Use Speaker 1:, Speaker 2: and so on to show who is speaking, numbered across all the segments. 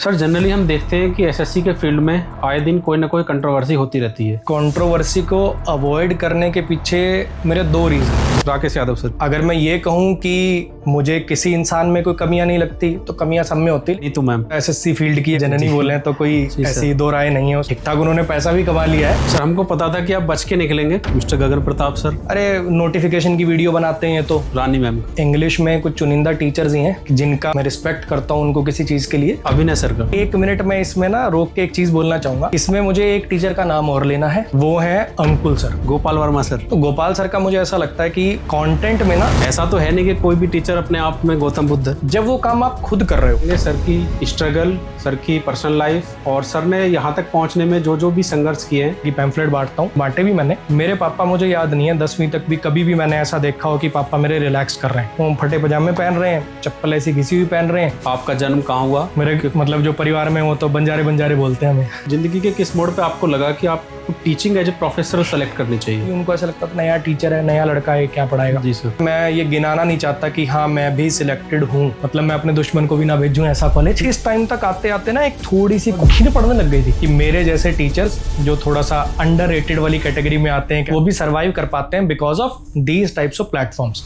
Speaker 1: Sir generally हम देखते हैं कि एसएससी के फील्ड में आए दिन कोई ना कोई कंट्रोवर्सी होती रहती है।
Speaker 2: कंट्रोवर्सी को अवॉइड करने के पीछे मेरे दो रीज़न।
Speaker 1: राकेश यादव सर।
Speaker 2: अगर मैं ये कहूँ कि मुझे किसी इंसान में कोई कमियां नहीं लगती तो कमियां सब में होती।
Speaker 1: नीतू मैम
Speaker 2: एसएससी फील्ड की जननी बोले तो कोई ऐसी दो राय नहीं है। ठीक ठाक उन्होंने पैसा भी कमा लिया है।
Speaker 1: सर हमको पता था कि आप बच के निकलेंगे मिस्टर गगन प्रताप सर।
Speaker 2: अरे नोटिफिकेशन की वीडियो बनाते हैं तो
Speaker 1: रानी मैम।
Speaker 2: इंग्लिश में कुछ चुनिंदा टीचर्स ही हैं जिनका मैं रिस्पेक्ट करता हूँ उनको किसी चीज के लिए।
Speaker 1: अभिनय सर का।
Speaker 2: 1 मिनट में इसमें ना रोक के एक चीज बोलना चाहूंगा। इसमें मुझे एक टीचर का नाम और लेना है, वो है अंकुल सर,
Speaker 1: गोपाल वर्मा सर।
Speaker 2: तो गोपाल सर का मुझे ऐसा लगता है कि कंटेंट में ना
Speaker 1: ऐसा तो है नहीं कि कोई भी टीचर अपने आप में गौतम बुद्ध है।
Speaker 2: जब वो काम आप खुद कर रहे हो।
Speaker 1: ये सर की स्ट्रगल, सर की पर्सनल लाइफ और सर ने यहाँ तक पहुँचने में जो जो भी संघर्ष किए हैं।
Speaker 2: कि पैम्फलेट बांटता हूँ, बांटे भी मैंने। मेरे पापा, मुझे याद नहीं है 10वीं तक भी कभी भी मैंने ऐसा देखा हो कि पापा मेरे रिलैक्स कर रहे हैं। वो फटे पजामे पहन रहे हैं, चप्पल ऐसी घिसी हुई पहन रहे हैं।
Speaker 1: आपका जन्म कहाँ हुआ?
Speaker 2: मेरे मतलब जो परिवार में वो तो बंजारे बंजारे बोलते हैं हमें।
Speaker 1: जिंदगी के किस मोड़ पे आपको लगा कि आपको teaching as a professor select करनी चाहिए?
Speaker 2: उनको ऐसा लगता था नया टीचर है, नया लड़का है, क्या पढ़ाएगा।
Speaker 1: जी सर।
Speaker 2: मैं ये गिनाना नहीं चाहता कि हाँ मैं भी सिलेक्टेड हूँ, मतलब मैं अपने दुश्मन को भी ना भेजूं ऐसा कॉलेज। इस टाइम तक आते आते ना एक थोड़ी सी खुशी पड़ने लग गई थी कि मेरे जैसे टीचर्स जो थोड़ा सा अंडररेटेड वाली कैटेगरी में आते हैं वो भी सर्वाइव कर पाते हैं because of these types of platforms.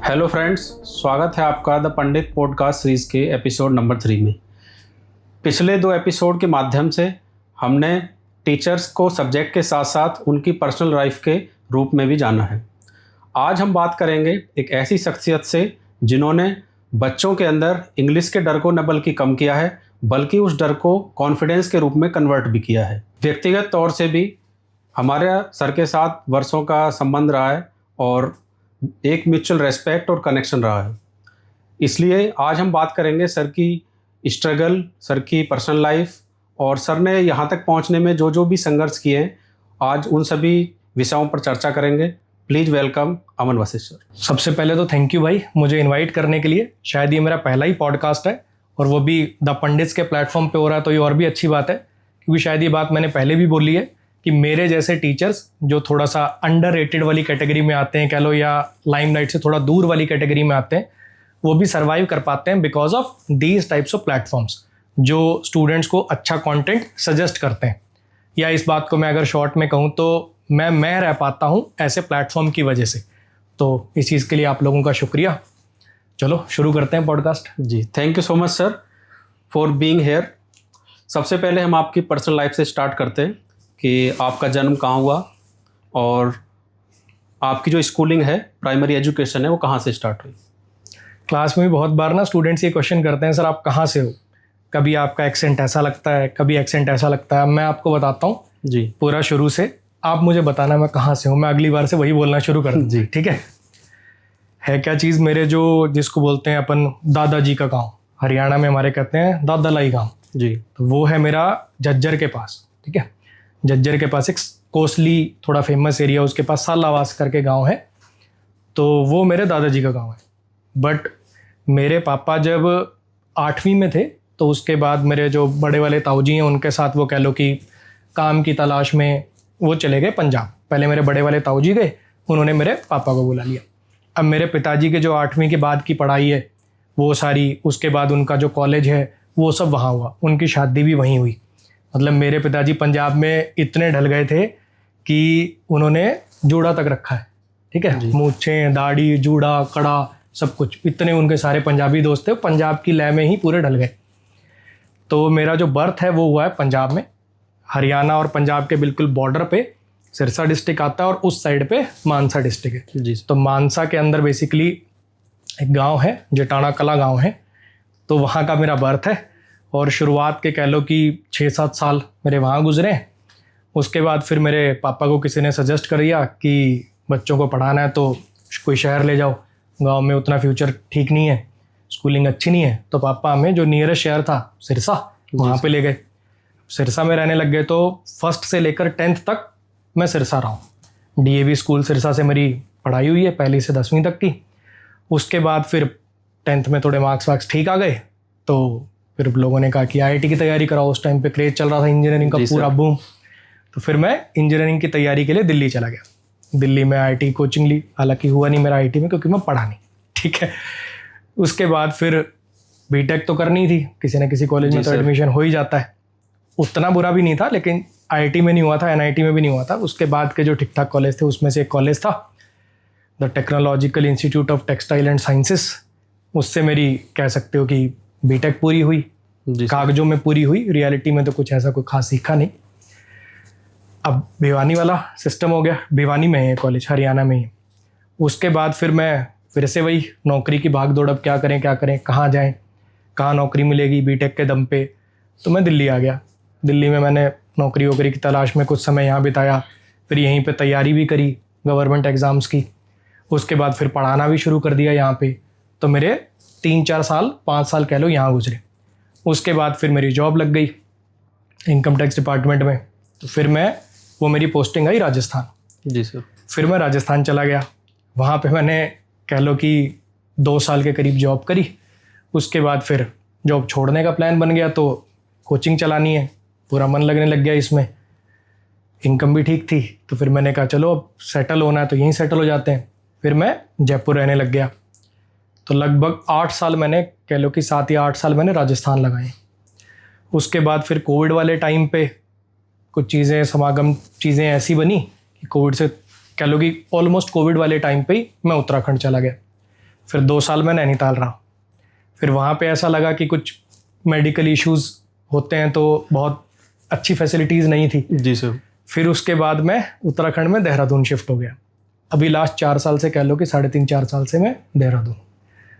Speaker 1: Hello friends, स्वागत है आपका द पंडित पॉडकास्ट सीरीज के एपिसोड नंबर 3 में। पिछले 2 एपिसोड के माध्यम से हमने टीचर्स को सब्जेक्ट के साथ साथ उनकी पर्सनल लाइफ के रूप में भी जाना है। आज हम बात करेंगे एक ऐसी शख्सियत से जिन्होंने बच्चों के अंदर इंग्लिश के डर को न बल्कि कम किया है, बल्कि उस डर को कॉन्फिडेंस के रूप में कन्वर्ट भी किया है। व्यक्तिगत तौर से भी हमारे सर के साथ वर्षों का संबंध रहा है और एक म्यूचुअल रेस्पेक्ट और कनेक्शन रहा है। इसलिए आज हम बात करेंगे सर की स्ट्रगल, सर की पर्सनल लाइफ और सर ने यहाँ तक पहुँचने में जो जो भी संघर्ष किए हैं, आज उन सभी विषयों पर चर्चा करेंगे। Please welcome Aman Vashishtha sir.
Speaker 2: सबसे पहले तो थैंक यू भाई मुझे इनवाइट करने के लिए। शायद ये मेरा पहला ही पॉडकास्ट है और वो भी द पंडित्स के प्लेटफॉर्म पे हो रहा है, तो ये और भी अच्छी बात है क्योंकि शायद ये बात मैंने पहले भी बोली है कि मेरे जैसे टीचर्स जो थोड़ा सा अंडररेटेड वाली कैटेगरी में आते हैं, कह लो, या लाइमलाइट से थोड़ा दूर वाली कैटेगरी में आते हैं, वो भी सर्वाइव कर पाते हैं because of these types of platforms जो स्टूडेंट्स को अच्छा कंटेंट सजेस्ट करते हैं। या इस बात को मैं अगर शॉर्ट में कहूँ तो मैं रह पाता हूँ ऐसे प्लेटफॉर्म की वजह से। तो इस चीज़ के लिए आप लोगों का शुक्रिया। चलो शुरू करते हैं पॉडकास्ट।
Speaker 1: जी, thank you so much sir for being here. सबसे पहले हम आपकी पर्सनल लाइफ से स्टार्ट करते हैं कि आपका जन्म कहाँ हुआ और आपकी जो स्कूलिंग है, प्राइमरी एजुकेशन है, वो कहाँ से स्टार्ट हुई?
Speaker 2: क्लास में भी बहुत बार ना स्टूडेंट्स ये क्वेश्चन करते हैं, सर आप कहाँ से हो? कभी आपका एक्सेंट ऐसा लगता है, कभी एक्सेंट ऐसा लगता है। मैं आपको बताता हूँ
Speaker 1: जी
Speaker 2: पूरा शुरू से, आप मुझे बताना मैं कहाँ से हूँ। मैं अगली बार से वही बोलना शुरू कर दूँ
Speaker 1: जी,
Speaker 2: ठीक है क्या चीज़? मेरे जो जिसको बोलते हैं अपन दादाजी का गाँव, हरियाणा में हमारे कहते हैं दादालाई गाँव
Speaker 1: जी,
Speaker 2: तो वो है मेरा झज्जर के पास। ठीक है, झज्जर के पास एक कोसली थोड़ा फेमस एरिया, उसके पास सालावास करके गांव है, तो वो मेरे दादाजी का गांव है। बट मेरे पापा जब 8वीं में थे तो उसके बाद मेरे जो बड़े वाले ताऊजी हैं उनके साथ वो कह लो कि काम की तलाश में वो चले गए पंजाब। पहले मेरे बड़े वाले ताऊजी गए, उन्होंने मेरे पापा को बुला लिया। अब मेरे पिताजी के जो 8वीं के बाद की पढ़ाई है वो सारी, उसके बाद उनका जो कॉलेज है वो सब वहाँ हुआ, उनकी शादी भी वहीं हुई। मतलब मेरे पिताजी पंजाब में इतने ढल गए थे कि उन्होंने जूड़ा तक रखा है। ठीक है, मूछें, दाढ़ी, जूड़ा, कड़ा, सब कुछ, इतने उनके सारे पंजाबी दोस्त थे, पंजाब की लय में ही पूरे ढल गए। तो मेरा जो बर्थ है वो हुआ है पंजाब में, हरियाणा और पंजाब के बिल्कुल बॉर्डर पे सिरसा डिस्ट्रिक्ट आता है और उस साइड पे मानसा डिस्ट्रिक्ट है।
Speaker 1: जी,
Speaker 2: तो मानसा के अंदर बेसिकली एक गाँव है, जटाना कला गाँव है, तो वहाँ का मेरा बर्थ है। और शुरुआत के कह लो कि 6-7 साल मेरे वहाँ गुजरे। उसके बाद फिर मेरे पापा को किसी ने सजेस्ट कर दिया कि बच्चों को पढ़ाना है तो कोई शहर ले जाओ, गांव में उतना फ्यूचर ठीक नहीं है, स्कूलिंग अच्छी नहीं है। तो पापा हमें जो नियरेस्ट शहर था सिरसा, वहाँ पे ले गए। सिरसा में रहने लग गए तो 1st से लेकर 10th तक मैं सिरसा रहा हूँ। DAV स्कूल सिरसा से मेरी पढ़ाई हुई है, 1ली से 10वीं तक की। उसके बाद फिर 10th में थोड़े मार्क्स वार्क्स ठीक आ गए तो फिर लोगों ने कहा कि IIT की तैयारी कराओ। उस टाइम पे क्रेज चल रहा था इंजीनियरिंग का पूरा बूम। तो फिर मैं इंजीनियरिंग की तैयारी के लिए दिल्ली चला गया। दिल्ली में IIT कोचिंग ली, हालांकि हुआ नहीं मेरा IIT में क्योंकि मैं पढ़ा नहीं। ठीक है, उसके बाद फिर बीटेक तो करनी थी, किसी न किसी कॉलेज में तो एडमिशन हो ही जाता है। उतना बुरा भी नहीं था, लेकिन आईआईटी में नहीं हुआ था, एनआईटी में भी नहीं हुआ था। उसके बाद के जो ठीक ठाक कॉलेज थे उसमें से एक कॉलेज था the technological institute of textile and sciences. उससे मेरी कह सकते हो कि बीटेक पूरी हुई, कागजों में पूरी हुई, रियलिटी में तो कुछ ऐसा कोई खास सीखा नहीं। अब भिवानी वाला सिस्टम हो गया, भिवानी में है कॉलेज, हरियाणा में ही। उसके बाद फिर मैं फिर से वही नौकरी की भाग दौड़, अब क्या करें कहाँ जाएं, कहाँ नौकरी मिलेगी बीटेक के दम पे। तो मैं दिल्ली आ गया। दिल्ली में मैंने नौकरी की तलाश में कुछ समय यहाँ बिताया, फिर यहीं पे तैयारी भी करी गवर्नमेंट एग्ज़ाम्स की। उसके बाद फिर पढ़ाना भी शुरू कर दिया यहाँ पे। तो मेरे 3-4 साल 5 साल कह लो यहाँ गुजरे। उसके बाद फिर मेरी जॉब लग गई इनकम टैक्स डिपार्टमेंट में। तो फिर वो मेरी पोस्टिंग आई राजस्थान।
Speaker 1: जी सर। फिर
Speaker 2: मैं राजस्थान चला गया। वहाँ पे मैंने कह लो कि 2 साल के करीब जॉब करी। उसके बाद फिर जॉब छोड़ने का प्लान बन गया, तो कोचिंग चलानी है, पूरा मन लगने लग गया इसमें, इनकम भी ठीक थी। तो फिर मैंने कहा चलो अब सेटल होना है तो यहीं सेटल हो जाते हैं। फिर मैं जयपुर रहने लग गया। तो लगभग 8 साल मैंने कह लो कि 7 या 8 साल मैंने राजस्थान लगाए। उसके बाद फिर कोविड वाले टाइम पे कुछ चीज़ें ऐसी बनी कि कोविड से कह लो कि ऑलमोस्ट कोविड वाले टाइम पे ही मैं उत्तराखंड चला गया। फिर 2 साल मैं नैनीताल रहा। फिर वहाँ पे ऐसा लगा कि कुछ मेडिकल इश्यूज़ होते हैं, तो बहुत अच्छी फैसिलिटीज़ नहीं थी।
Speaker 1: जी सर।
Speaker 2: फिर उसके बाद मैं उत्तराखंड में देहरादून शिफ्ट हो गया। अभी लास्ट 4 साल से कह लो कि 3.5-4 साल से मैं देहरादून।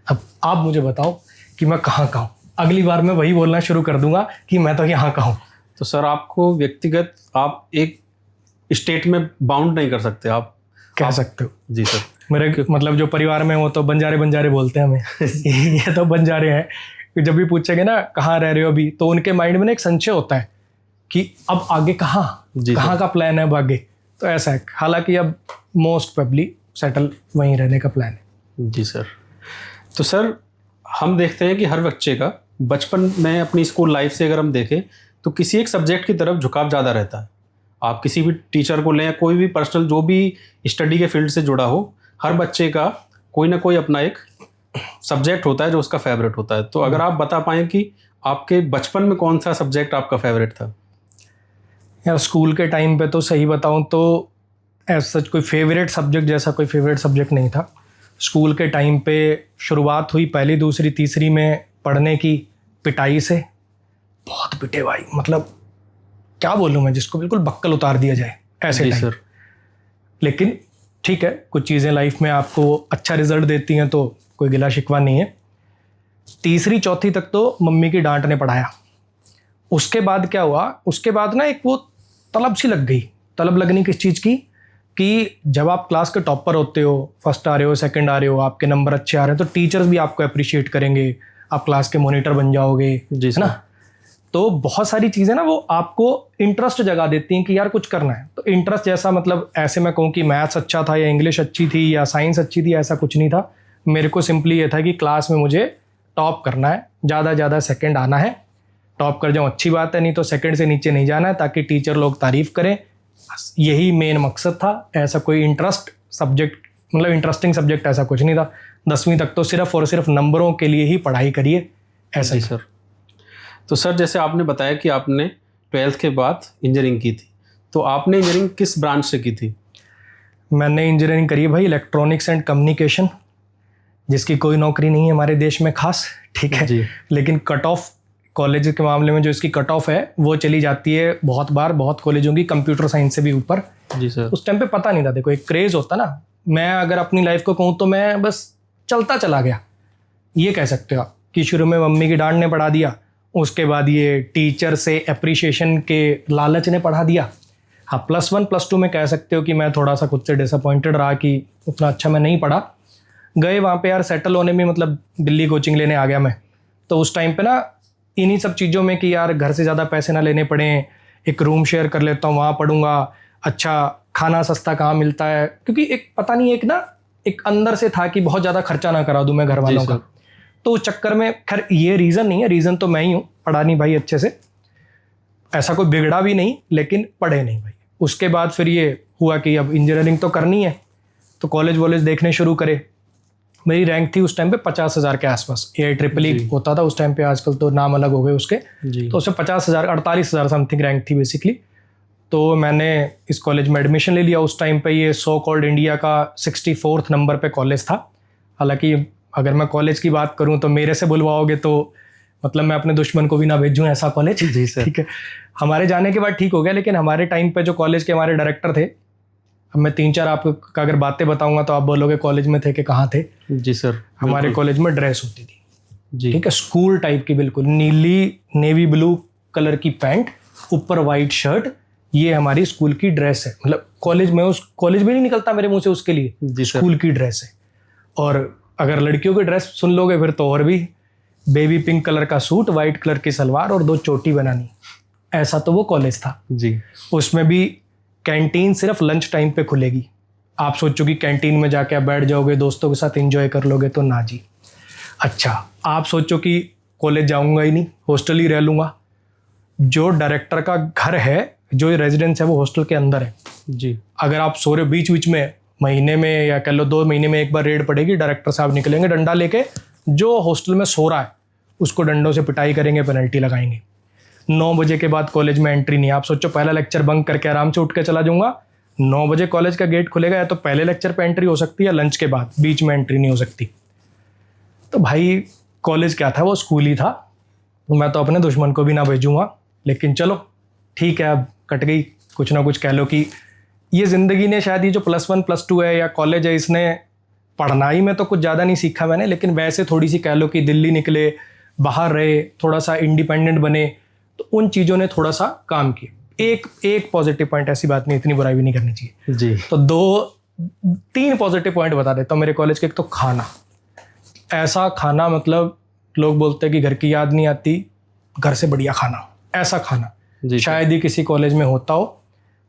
Speaker 2: अब आप मुझे बताओ कि मैं कहाँ का हूँ। अगली बार मैं वही बोलना शुरू कर दूंगा कि मैं तो यहाँ का हूँ।
Speaker 1: तो सर आपको व्यक्तिगत आप एक स्टेट में बाउंड नहीं कर सकते, आप
Speaker 2: कह सकते हो।
Speaker 1: जी सर।
Speaker 2: मेरे मतलब जो परिवार में वो तो बंजारे बोलते हैं हमें ये तो बंजारे हैं। जब भी पूछेंगे ना कहाँ रह रहे हो अभी, तो उनके माइंड में ना एक संशय होता है कि अब आगे कहाँ का प्लान है अब आगे। तो ऐसा है। हालांकि अब मोस्ट प्रोबेबली सेटल वहीं रहने का प्लान है।
Speaker 1: जी सर। तो सर हम देखते हैं कि हर बच्चे का बचपन में अपनी स्कूल लाइफ से अगर हम देखें तो किसी एक सब्जेक्ट की तरफ झुकाव ज़्यादा रहता है। आप किसी भी टीचर को लें या कोई भी पर्सनल जो भी स्टडी के फील्ड से जुड़ा हो, हर बच्चे का कोई ना कोई अपना एक सब्जेक्ट होता है जो उसका फेवरेट होता है। तो अगर आप बता पाएँ कि आपके बचपन में कौन सा सब्जेक्ट आपका फेवरेट था?
Speaker 2: यार स्कूल के टाइम पे तो सही बताऊं तो ऐसा कोई फेवरेट सब्जेक्ट जैसा कोई फेवरेट सब्जेक्ट नहीं था। स्कूल के टाइम पे शुरुआत हुई पहली दूसरी तीसरी में पढ़ने की पिटाई से। बहुत पिटे भाई, मतलब क्या बोलूँ मैं, जिसको बिल्कुल बक्कल उतार दिया जाए ऐसे टाइम। लेकिन ठीक है, कुछ चीज़ें लाइफ में आपको अच्छा रिजल्ट देती हैं तो कोई गिला शिकवा नहीं है। तीसरी चौथी तक तो मम्मी की डांट ने पढ़ाया। उसके बाद क्या हुआ, उसके बाद ना एक वो तलब सी लग गई। तलब लगनी किस चीज़ की कि जब आप क्लास के टॉपर होते हो, फर्स्ट आ रहे हो, सेकंड आ रहे हो, आपके नंबर अच्छे आ रहे हैं, तो टीचर्स भी आपको अप्रिशिएट करेंगे, आप क्लास के मॉनिटर बन जाओगे, है ना। तो बहुत सारी चीज़ें ना वो आपको इंटरेस्ट जगा देती हैं कि यार कुछ करना है। तो इंटरेस्ट जैसा मतलब ऐसे मैं कहूँ कि मैथ्स अच्छा था या इंग्लिश अच्छी थी या साइंस अच्छी थी, ऐसा कुछ नहीं था। मेरे को सिंपली ये था कि क्लास में मुझे टॉप करना है, ज़्यादा ज़्यादा सेकंड आना है। टॉप कर जाऊँ अच्छी बात है, नहीं तो सेकंड से नीचे नहीं जाना है ताकि टीचर लोग तारीफ़ करें। बस यही मेन मकसद था। ऐसा कोई इंटरेस्टिंग सब्जेक्ट ऐसा कुछ नहीं था। 10वीं तक तो सिर्फ और सिर्फ नंबरों के लिए ही पढ़ाई करिए, ऐसा ही
Speaker 1: सर। तो सर जैसे आपने बताया कि आपने 12th के बाद इंजीनियरिंग की थी, तो आपने इंजीनियरिंग किस ब्रांच से की थी?
Speaker 2: मैंने इंजीनियरिंग करी है भाई इलेक्ट्रॉनिक्स एंड कम्युनिकेशन, जिसकी कोई नौकरी नहीं है हमारे देश में खास, ठीक है जी। लेकिन कट ऑफ कॉलेज के मामले में जो इसकी कट ऑफ है वो चली जाती है बहुत कॉलेजों की कंप्यूटर साइंस से भी ऊपर।
Speaker 1: जी सर।
Speaker 2: उस टाइम पे पता नहीं था, देखो एक क्रेज़ होता ना। मैं अगर अपनी लाइफ को कहूँ तो मैं बस चलता चला गया, ये कह सकते हो आप, कि शुरू में मम्मी की डांट ने पढ़ा दिया, उसके बाद ये टीचर से अप्रिशिएशन के लालच ने पढ़ा दिया। हाँ, +1 +2 में कह सकते हो कि मैं थोड़ा सा खुद से डिसअपॉइंटेड रहा कि उतना अच्छा मैं नहीं पढ़ा। गए वहाँ पे यार सेटल होने में, मतलब दिल्ली कोचिंग लेने आ गया मैं। तो उस टाइम पे ना इन्हीं सब चीज़ों में कि यार घर से ज़्यादा पैसे ना लेने पड़े, एक रूम शेयर कर लेता हूँ, वहाँ पढ़ूंगा, अच्छा खाना सस्ता कहाँ मिलता है, क्योंकि एक पता नहीं एक अंदर से था कि बहुत ज़्यादा खर्चा ना करा दूँ मैं घर वालों का। तो उस चक्कर में, खैर ये रीज़न नहीं है, रीज़न तो मैं ही हूँ, पढ़ा नहीं भाई अच्छे से, ऐसा कोई बिगड़ा भी नहीं, लेकिन पढ़े नहीं भाई। उसके बाद फिर ये हुआ कि अब इंजीनियरिंग तो करनी है, तो कॉलेज वॉलेज देखने शुरू करे। मेरी रैंक थी उस टाइम पे 50,000 के आसपास। AIEEE होता था उस टाइम पे, आजकल तो नाम अलग हो गए उसके। तो उसमें 50,000 48,000 समथिंग रैंक थी बेसिकली। तो मैंने इस कॉलेज में एडमिशन ले लिया। उस टाइम पे ये सो कॉल्ड इंडिया का 64th नंबर पे कॉलेज था। हालांकि अगर मैं कॉलेज की बात करूं तो मेरे से बुलवाओगे तो मतलब मैं अपने दुश्मन को भी ना भेजूं ऐसा कॉलेज।
Speaker 1: जी सर।
Speaker 2: ठीक है, हमारे जाने के बाद ठीक हो गया, लेकिन हमारे टाइम पे जो कॉलेज के हमारे डायरेक्टर थे, अब मैं 3-4 आपको अगर बातें बताऊंगा तो आप बोलोगे कॉलेज में थे कि कहाँ थे।
Speaker 1: जी सर।
Speaker 2: हमारे कॉलेज में ड्रेस होती थी,
Speaker 1: जी
Speaker 2: ठीक है, स्कूल टाइप की, बिल्कुल नीली नेवी ब्लू कलर की पैंट, ऊपर वाइट शर्ट, ये हमारी स्कूल की ड्रेस है। मतलब कॉलेज में, उस कॉलेज में नहीं निकलता मेरे मुंह से उसके लिए,
Speaker 1: जी सर।
Speaker 2: स्कूल की ड्रेस है। और अगर लड़कियों की ड्रेस सुन लोगे फिर तो और भी, बेबी पिंक कलर का सूट, वाइट कलर की सलवार और 2 चोटी बनानी, ऐसा तो वो कॉलेज था
Speaker 1: जी।
Speaker 2: उसमें भी कैंटीन सिर्फ लंच टाइम पे खुलेगी। आप सोचो कि कैंटीन में जाके आप बैठ जाओगे, दोस्तों के साथ एंजॉय कर लोगे, तो ना जी। अच्छा, आप सोचो कि कॉलेज जाऊंगा ही नहीं, हॉस्टल ही रह लूँगा। जो डायरेक्टर का घर है, जो रेजिडेंस है, वो हॉस्टल के अंदर है
Speaker 1: जी।
Speaker 2: अगर आप सो रहे हो बीच बीच में, महीने में या कह लो 2 महीने में एक बार रेड पड़ेगी, डायरेक्टर साहब निकलेंगे डंडा लेके, जो हॉस्टल में सो रहा है उसको डंडों से पिटाई करेंगे, पेनल्टी लगाएंगे। 9 बजे के बाद कॉलेज में एंट्री नहीं। आप सोचो पहला लेक्चर बंक करके आराम से उठ के चला जाऊंगा, 9 बजे कॉलेज का गेट खुलेगा, या तो पहले लेक्चर पे एंट्री हो सकती है या लंच के बाद, बीच में एंट्री नहीं हो सकती। तो भाई कॉलेज क्या था, वो स्कूल ही था। मैं तो अपने दुश्मन को भी ना भेजूंगा, लेकिन चलो ठीक है, अब कट गई। कुछ ना कुछ कह लो कि ये ज़िंदगी ने शायद, ये जो +1 +2 है या कॉलेज है, इसने पढ़ाई में तो कुछ ज़्यादा नहीं सीखा मैंने, लेकिन वैसे थोड़ी सी कह लो कि दिल्ली निकले, बाहर रहे, थोड़ा सा इंडिपेंडेंट बने, तो उन चीज़ों ने थोड़ा सा काम किया। एक पॉजिटिव पॉइंट, ऐसी बात नहीं, इतनी बुराई भी नहीं करनी चाहिए
Speaker 1: जी।
Speaker 2: तो 2-3 पॉजिटिव पॉइंट बता देता हूँ मेरे कॉलेज के। एक तो खाना, ऐसा खाना, मतलब लोग बोलते हैं कि घर की याद नहीं आती, घर से बढ़िया खाना, ऐसा खाना शायद ही किसी कॉलेज में होता हो।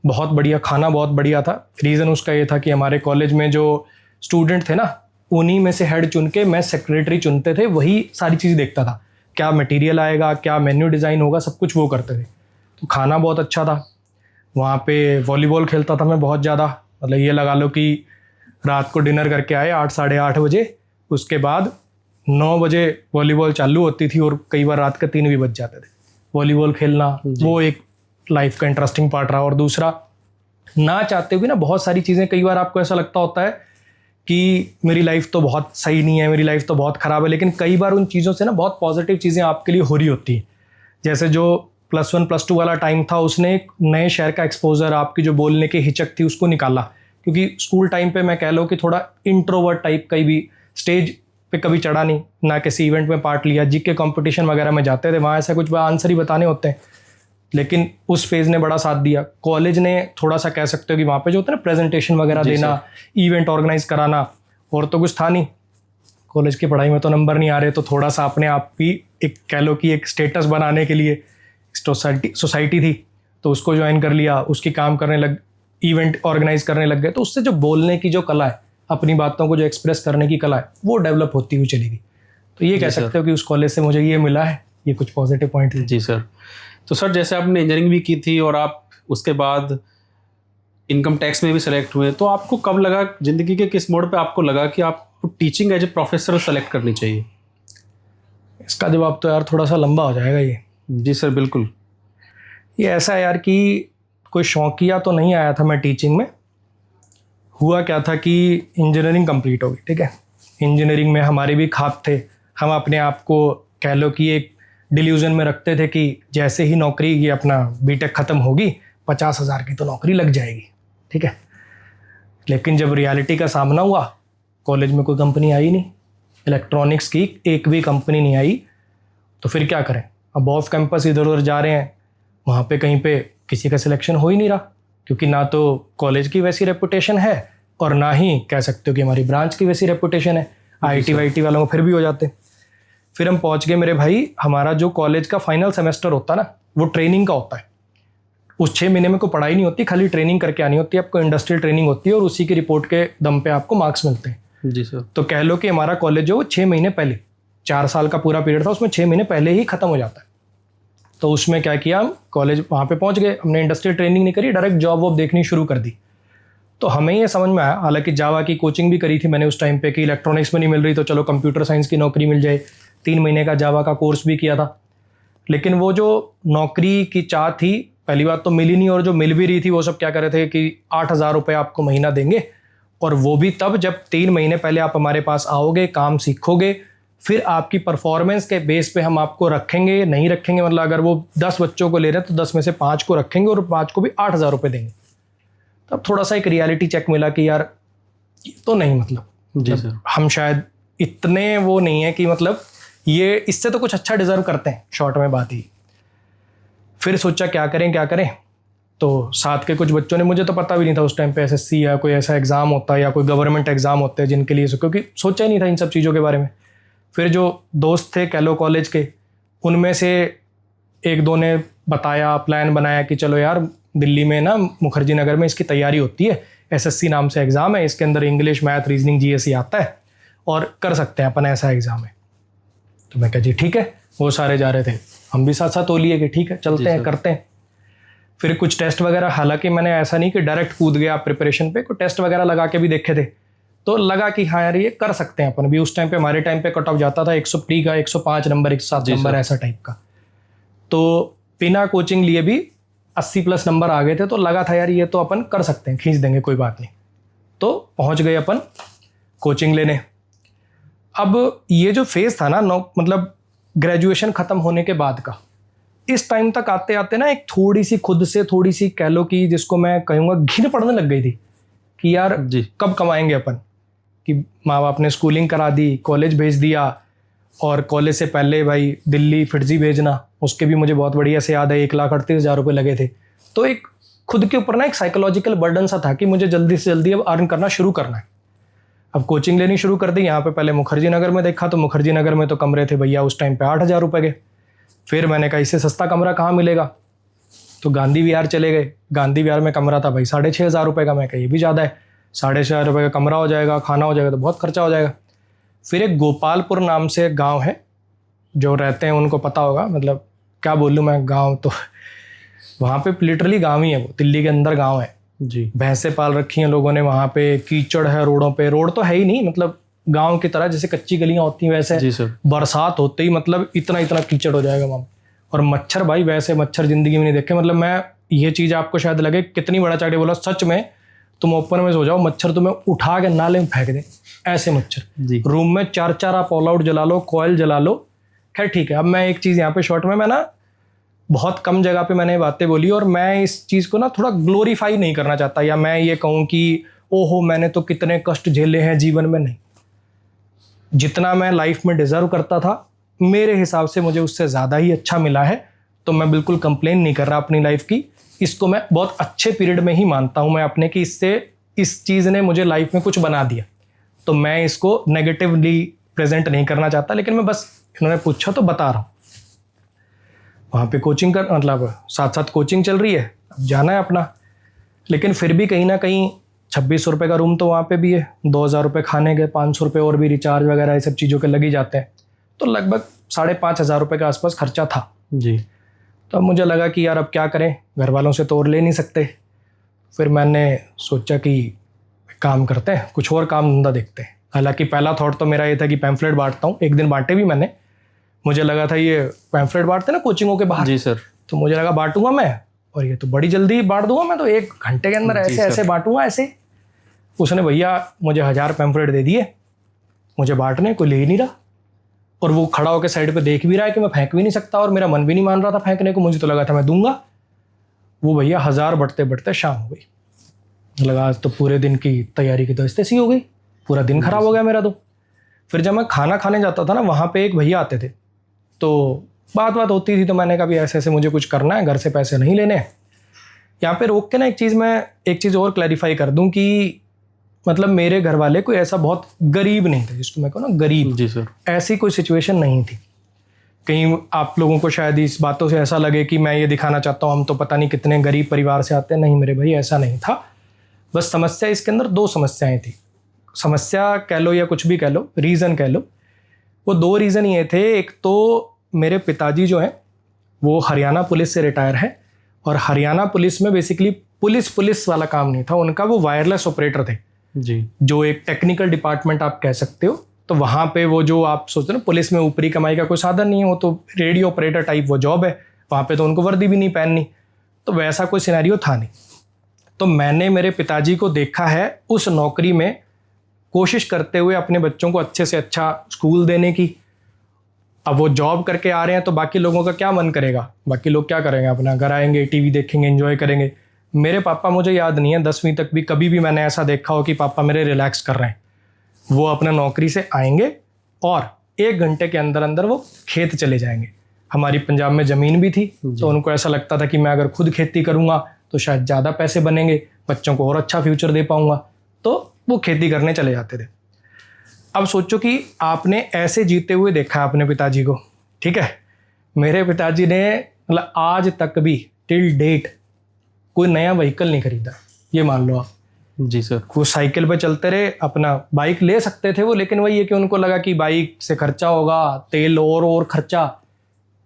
Speaker 2: बहुत बढ़िया खाना, बहुत बढ़िया था। रीज़न उसका ये था कि हमारे कॉलेज में जो स्टूडेंट थे ना, उन्हीं में से हेड चुन के मैं सेक्रेटरी चुनते थे, वही सारी चीज़ देखता था, क्या मटेरियल आएगा, क्या मेन्यू डिज़ाइन होगा, सब कुछ वो करते थे। तो खाना बहुत अच्छा था। वहाँ पे वॉलीबॉल खेलता था मैं बहुत ज़्यादा। मतलब ये लगा लो कि रात को डिनर करके आए 8 साढ़े 8 बजे, उसके बाद 9 बजे वॉलीबॉल चालू होती थी और कई बार रात के 3 भी बज जाते थे। वॉलीबॉल खेलना वो एक लाइफ का इंटरेस्टिंग पार्ट रहा। और दूसरा, ना चाहते हुए ना बहुत सारी चीज़ें, कई बार आपको ऐसा लगता होता है कि मेरी लाइफ तो बहुत सही नहीं है, मेरी लाइफ तो बहुत ख़राब है, लेकिन कई बार उन चीज़ों से ना बहुत पॉजिटिव चीज़ें आपके लिए हो रही होती हैं। जैसे जो +1 +2 वाला टाइम था, उसने एक नए शहर का एक्सपोजर, आपकी जो बोलने की हिचक थी उसको निकाला। क्योंकि स्कूल टाइम पे मैं कह लो कि थोड़ा इंट्रोवर्ट टाइप, कहीं भी स्टेज पे कभी चढ़ा नहीं, ना किसी इवेंट में पार्ट लिया। जीके कंपटीशन वगैरह में जाते थे, वहाँ ऐसा कुछ आंसर ही बताने होते हैं, लेकिन उस फेज़ ने बड़ा साथ दिया। कॉलेज ने थोड़ा सा कह सकते हो कि वहाँ पे जो होता है ना, प्रेजेंटेशन वगैरह देना, इवेंट ऑर्गेनाइज कराना, और तो कुछ था नहीं। कॉलेज की पढ़ाई में तो नंबर नहीं आ रहे, तो थोड़ा सा अपने आप भी एक कह लो कि एक स्टेटस बनाने के लिए सोसाइटी थी, तो उसको ज्वाइन कर लिया, उसकी काम करने लग, इवेंट ऑर्गेनाइज करने लग गए। तो उससे जो बोलने की जो कला है, अपनी बातों को जो एक्सप्रेस करने की कला है, वो डेवलप होती हुई चलेगी। तो ये कह सकते हो कि उस कॉलेज से मुझे ये मिला है, ये कुछ पॉजिटिव पॉइंट है।
Speaker 1: जी सर। तो सर जैसे आपने इंजीनियरिंग भी की थी और आप उसके बाद इनकम टैक्स में भी सेलेक्ट हुए, तो आपको कब लगा, ज़िंदगी के किस मोड़ पे आपको लगा कि आपको teaching as a professor select करनी चाहिए?
Speaker 2: इसका जवाब तो यार थोड़ा सा लंबा हो जाएगा ये।
Speaker 1: जी सर, बिल्कुल।
Speaker 2: ये ऐसा है यार कि कोई शौकिया तो नहीं आया था मैं टीचिंग में। हुआ क्या था कि इंजीनियरिंग कंप्लीट हो गई, ठीक है। इंजीनियरिंग में हमारे भी ख्वाब थे। हम अपने आप को कह लो कि एक डिल्यूजन में रखते थे कि जैसे ही नौकरी, ये अपना बीटेक ख़त्म होगी, 50,000 की तो नौकरी लग जाएगी, ठीक है। लेकिन जब रियलिटी का सामना हुआ, कॉलेज में कोई कंपनी आई नहीं, इलेक्ट्रॉनिक्स की एक भी कंपनी नहीं आई। तो फिर क्या करें? अब ऑफ कैंपस इधर उधर जा रहे हैं, वहाँ पे कहीं पे किसी का सिलेक्शन हो ही नहीं रहा, क्योंकि ना तो कॉलेज की वैसी रेपुटेशन है और ना ही कह सकते हो कि हमारी ब्रांच की वैसी रेपुटेशन है। IT वाईटी वालों को फिर भी हो जाते। फिर हम पहुँच गए मेरे भाई, हमारा जो कॉलेज का फाइनल सेमेस्टर होता ना, वो ट्रेनिंग का होता है। उस 6 महीने में कोई पढ़ाई नहीं होती, खाली ट्रेनिंग करके आनी होती है आपको। इंडस्ट्रियल ट्रेनिंग होती है और उसी की रिपोर्ट के दम पे आपको मार्क्स मिलते हैं।
Speaker 1: जी सर।
Speaker 2: तो कह लो कि हमारा कॉलेज जो 6 महीने पहले, 4 साल का पूरा पीरियड था, उसमें 6 महीने पहले ही ख़त्म हो जाता है। तो उसमें क्या किया, हम कॉलेज वहाँ पे पहुँच गए, हमने इंडस्ट्रियल ट्रेनिंग नहीं करी, डायरेक्ट जॉब वॉब देखनी शुरू कर दी। तो हमें ये समझ में आया, हालांकि जावा की कोचिंग भी करी थी मैंने उस टाइम पे कि इलेक्ट्रॉनिक्स में नहीं मिल रही तो चलो कंप्यूटर साइंस की नौकरी मिल जाए, 3 महीने का जावा का कोर्स भी किया था। लेकिन वो जो नौकरी की चाह थी, पहली बात तो मिली नहीं, और जो मिल भी रही थी वो सब क्या कर रहे थे कि 8,000 रुपये आपको महीना देंगे, और वो भी तब जब 3 महीने पहले आप हमारे पास आओगे, काम सीखोगे, फिर आपकी परफॉर्मेंस के बेस पे हम आपको रखेंगे, नहीं रखेंगे, मतलब अगर वो 10 बच्चों को ले रहे हैं तो 10 में से 5 को रखेंगे और 5 को भी 8,000 रुपये देंगे। तब थोड़ा सा एक रियलिटी चेक मिला कि यार ये तो नहीं,
Speaker 1: जी सर,
Speaker 2: हम शायद इतने वो नहीं है कि मतलब ये इससे तो कुछ अच्छा डिजर्व करते हैं, शॉर्ट में बात ही। फिर सोचा क्या करें, तो साथ के कुछ बच्चों ने, मुझे तो पता भी नहीं था उस टाइम पे एसएससी या कोई ऐसा एग्ज़ाम होता है या कोई गवर्नमेंट एग्ज़ाम होते हैं जिनके लिए, क्योंकि सोचा ही नहीं था इन सब चीज़ों के बारे में। फिर जो दोस्त थे कैलो कॉलेज के, उनमें से एक दो ने बताया, प्लान बनाया कि चलो यार दिल्ली में ना मुखर्जी नगर में इसकी तैयारी होती है, एसएससी नाम से एग्ज़ाम है, इसके अंदर इंग्लिश, मैथ, रीजनिंग, जीएसई आता है और कर सकते हैं अपन, ऐसा एग्ज़ाम है। तो मैं कहा जी ठीक है, वो सारे जा रहे थे, हम भी साथ साथ हो लिए कि ठीक है चलते हैं, करते हैं। फिर कुछ टेस्ट वगैरह, हालांकि मैंने ऐसा नहीं कि डायरेक्ट कूद गया प्रिपरेशन पे, कुछ टेस्ट वगैरह लगा के भी देखे थे, तो लगा कि हाँ यार ये कर सकते हैं अपन भी। उस टाइम पे हमारे टाइम पे कट ऑफ जाता था 100 का 105 नंबर, 107 नंबर, ऐसा टाइप का। तो बिना कोचिंग लिए भी 80+ नंबर आ गए थे, तो लगा था यार ये तो अपन कर सकते हैं, खींच देंगे, कोई बात नहीं। तो पहुंच गए अपन कोचिंग लेने। अब ये जो फेज़ था ना, मतलब ग्रेजुएशन ख़त्म होने के बाद का, इस टाइम तक आते आते ना एक थोड़ी सी खुद से, थोड़ी सी कह लो कि जिसको मैं कहूँगा घिन पड़ने लग गई थी कि यार कब कमाएंगे अपन, कि माँ बाप ने स्कूलिंग करा दी, कॉलेज भेज दिया, और कॉलेज से पहले भाई दिल्ली फिरजी भेजना, उसके भी मुझे बहुत बढ़िया से याद है 1,38,000 रुपये लगे थे। तो एक खुद के ऊपर ना एक साइकोलॉजिकल बर्डन सा था कि मुझे जल्दी से जल्दी अब अर्न करना शुरू करना है। अब कोचिंग लेनी शुरू कर दी। यहाँ पे पहले मुखर्जी नगर में देखा, तो मुखर्जी नगर में तो कमरे थे भैया उस टाइम पे 8,000 रुपये के। फिर मैंने कहा इससे सस्ता कमरा कहाँ मिलेगा, तो गांधी विहार चले गए। गांधी विहार में कमरा था भाई 6,500 रुपये का। मैं कहा ये भी ज़्यादा है, 6,500 रुपये का कमरा हो जाएगा, खाना हो जाएगा तो बहुत खर्चा हो जाएगा। फिर एक गोपालपुर नाम से गाँव है, जो रहते हैं उनको पता होगा, मतलब क्या बोलूँ मैं, गाँव तो वहाँ पे लिटरली गाँव ही है, वो दिल्ली के अंदर गाँव है
Speaker 1: जी।
Speaker 2: भैंसें पाल रखी हैं लोगों ने वहाँ पे, कीचड़ है रोडों पे, रोड तो है ही नहीं, मतलब गांव की तरह जैसे कच्ची गलियां होती हैं वैसे।
Speaker 1: जी सर।
Speaker 2: बरसात होते ही मतलब इतना इतना कीचड़ हो जाएगा वहाँ। और मच्छर भाई, वैसे मच्छर जिंदगी में नहीं देखे। मतलब मैं, ये चीज़ आपको शायद लगे कितनी बड़ा चाटे बोला, सच में तुम ओपन में सो जाओ, मच्छर तुम्हें उठा के नाले में फेंक दे, ऐसे मच्छर। रूम में 4 आप ऑल आउट जला लो, कॉयल जला लो, खैर ठीक है। अब मैं एक चीज़ यहाँ पे शॉर्ट में, मैं ना बहुत कम जगह पे मैंने बातें बोली, और मैं इस चीज़ को ना थोड़ा ग्लोरीफाई नहीं करना चाहता, या मैं ये कहूँ कि ओहो मैंने तो कितने कष्ट झेले हैं जीवन में, नहीं। जितना मैं लाइफ में डिज़र्व करता था, मेरे हिसाब से मुझे उससे ज़्यादा ही अच्छा मिला है। तो मैं बिल्कुल कंप्लेन नहीं कर रहा अपनी लाइफ की, इसको मैं बहुत अच्छे पीरियड में ही मानता हूँ मैं अपने, कि इससे इस चीज़ ने मुझे लाइफ में कुछ बना दिया। तो मैं इसको नेगेटिवली प्रेजेंट नहीं करना चाहता, लेकिन मैं बस, इन्होंने पूछा तो बता रहा हूँ। वहाँ पे कोचिंग कर, मतलब साथ साथ कोचिंग चल रही है, अब जाना है अपना। लेकिन फिर भी कहीं ना कहीं 2,600 रुपये का रूम तो वहाँ पे भी है, 2,000 रुपये खाने के, 500 रुपये और भी रिचार्ज वगैरह ये सब चीज़ों के लग ही जाते हैं। तो लगभग 5,500 रुपये के आसपास खर्चा था
Speaker 1: जी।
Speaker 2: तो अब मुझे लगा कि यार अब क्या करें, घर वालों से तो और ले नहीं सकते। फिर मैंने सोचा कि काम करते हैं, कुछ और काम धंधा देखते हैं। हालांकि पहला थॉट तो मेरा ये था कि पैम्फलेट बांटता हूँ, एक दिन बांटे भी मैंने। मुझे लगा था ये पैम्फलेट बांटते ना कोचिंगों के बाहर,
Speaker 1: जी सर,
Speaker 2: तो मुझे लगा बांटूंगा मैं, और ये तो बड़ी जल्दी बांट दूंगा मैं, तो 1 घंटे के अंदर ऐसे ऐसे बांटूंगा ऐसे। उसने भैया मुझे 1000 पैम्फलेट दे दिए मुझे बांटने, कोई ले ही नहीं रहा। और वो खड़ा होकर साइड पे देख भी रहा है कि मैं फेंक भी नहीं सकता, और मेरा मन भी नहीं मान रहा था फेंकने को। मुझे तो लगा था मैं दूंगा। वो भैया 1000 बढ़ते बढ़ते शाम हो गई। लगा आज तो पूरे दिन की तैयारी की तो ऐसी हो गई, पूरा दिन खराब हो गया मेरा तो। फिर जब मैं खाना खाने जाता था ना, वहाँ पे एक भैया आते थे, तो बात होती थी। तो मैंने कहा भी ऐसे ऐसे मुझे कुछ करना है, घर से पैसे नहीं लेने। यहाँ पे रोक के ना एक चीज़ और क्लैरिफाई कर दूँ कि मतलब मेरे घर वाले कोई ऐसा बहुत गरीब नहीं थे, जिसको मैं कहूँ ना गरीब।
Speaker 1: जी सर।
Speaker 2: ऐसी कोई सिचुएशन नहीं थी। कहीं आप लोगों को शायद इस बातों से ऐसा लगे कि मैं ये दिखाना चाहता हूँ हम तो पता नहीं कितने गरीब परिवार से आते हैं। नहीं मेरे भाई, ऐसा नहीं था। बस समस्या इसके अंदर 2 समस्याएं थी। समस्या कह लो या कुछ भी कह लो, रीज़न कह लो। वो 2 रीज़न ये थे, एक तो मेरे पिताजी जो हैं वो हरियाणा पुलिस से रिटायर है, और हरियाणा पुलिस में बेसिकली पुलिस वाला काम नहीं था उनका, वो वायरलेस ऑपरेटर थे
Speaker 1: जी
Speaker 2: जो एक टेक्निकल डिपार्टमेंट आप कह सकते हो। तो वहाँ पे वो जो आप सोचते हो ना पुलिस में ऊपरी कमाई का कोई साधन नहीं है, वो तो रेडियो ऑपरेटर टाइप वो जॉब है, वहाँ पे तो उनको वर्दी भी नहीं पहननी, तो वैसा कोई सिनेरियो था नहीं। तो मैंने मेरे पिताजी को देखा है उस नौकरी में कोशिश करते हुए अपने बच्चों को अच्छे से अच्छा स्कूल देने की। अब वो जॉब करके आ रहे हैं तो बाकी लोगों का क्या मन करेगा, बाकी लोग क्या करेंगे, अपना घर आएंगे, टीवी देखेंगे, एंजॉय करेंगे। मेरे पापा, मुझे याद नहीं है 10वीं तक भी कभी भी मैंने ऐसा देखा हो कि पापा मेरे रिलैक्स कर रहे हैं। वो अपना नौकरी से आएंगे और 1 घंटे के अंदर अंदर वो खेत चले जाएंगे। हमारी पंजाब में ज़मीन भी थी तो उनको ऐसा लगता था कि मैं अगर खुद खेती करूँगा तो शायद ज़्यादा पैसे बनेंगे, बच्चों को और अच्छा फ्यूचर दे पाऊँगा, तो वो खेती करने चले जाते थे। अब सोचो कि आपने ऐसे जीते हुए देखा अपने पिताजी को, ठीक है। मेरे पिताजी ने मतलब आज तक भी टिल डेट कोई नया व्हीकल नहीं खरीदा, ये मान लो आप।
Speaker 1: जी सर।
Speaker 2: वो साइकिल पे चलते रहे, अपना बाइक ले सकते थे वो, लेकिन वही है कि उनको लगा कि बाइक से खर्चा होगा, तेल और खर्चा,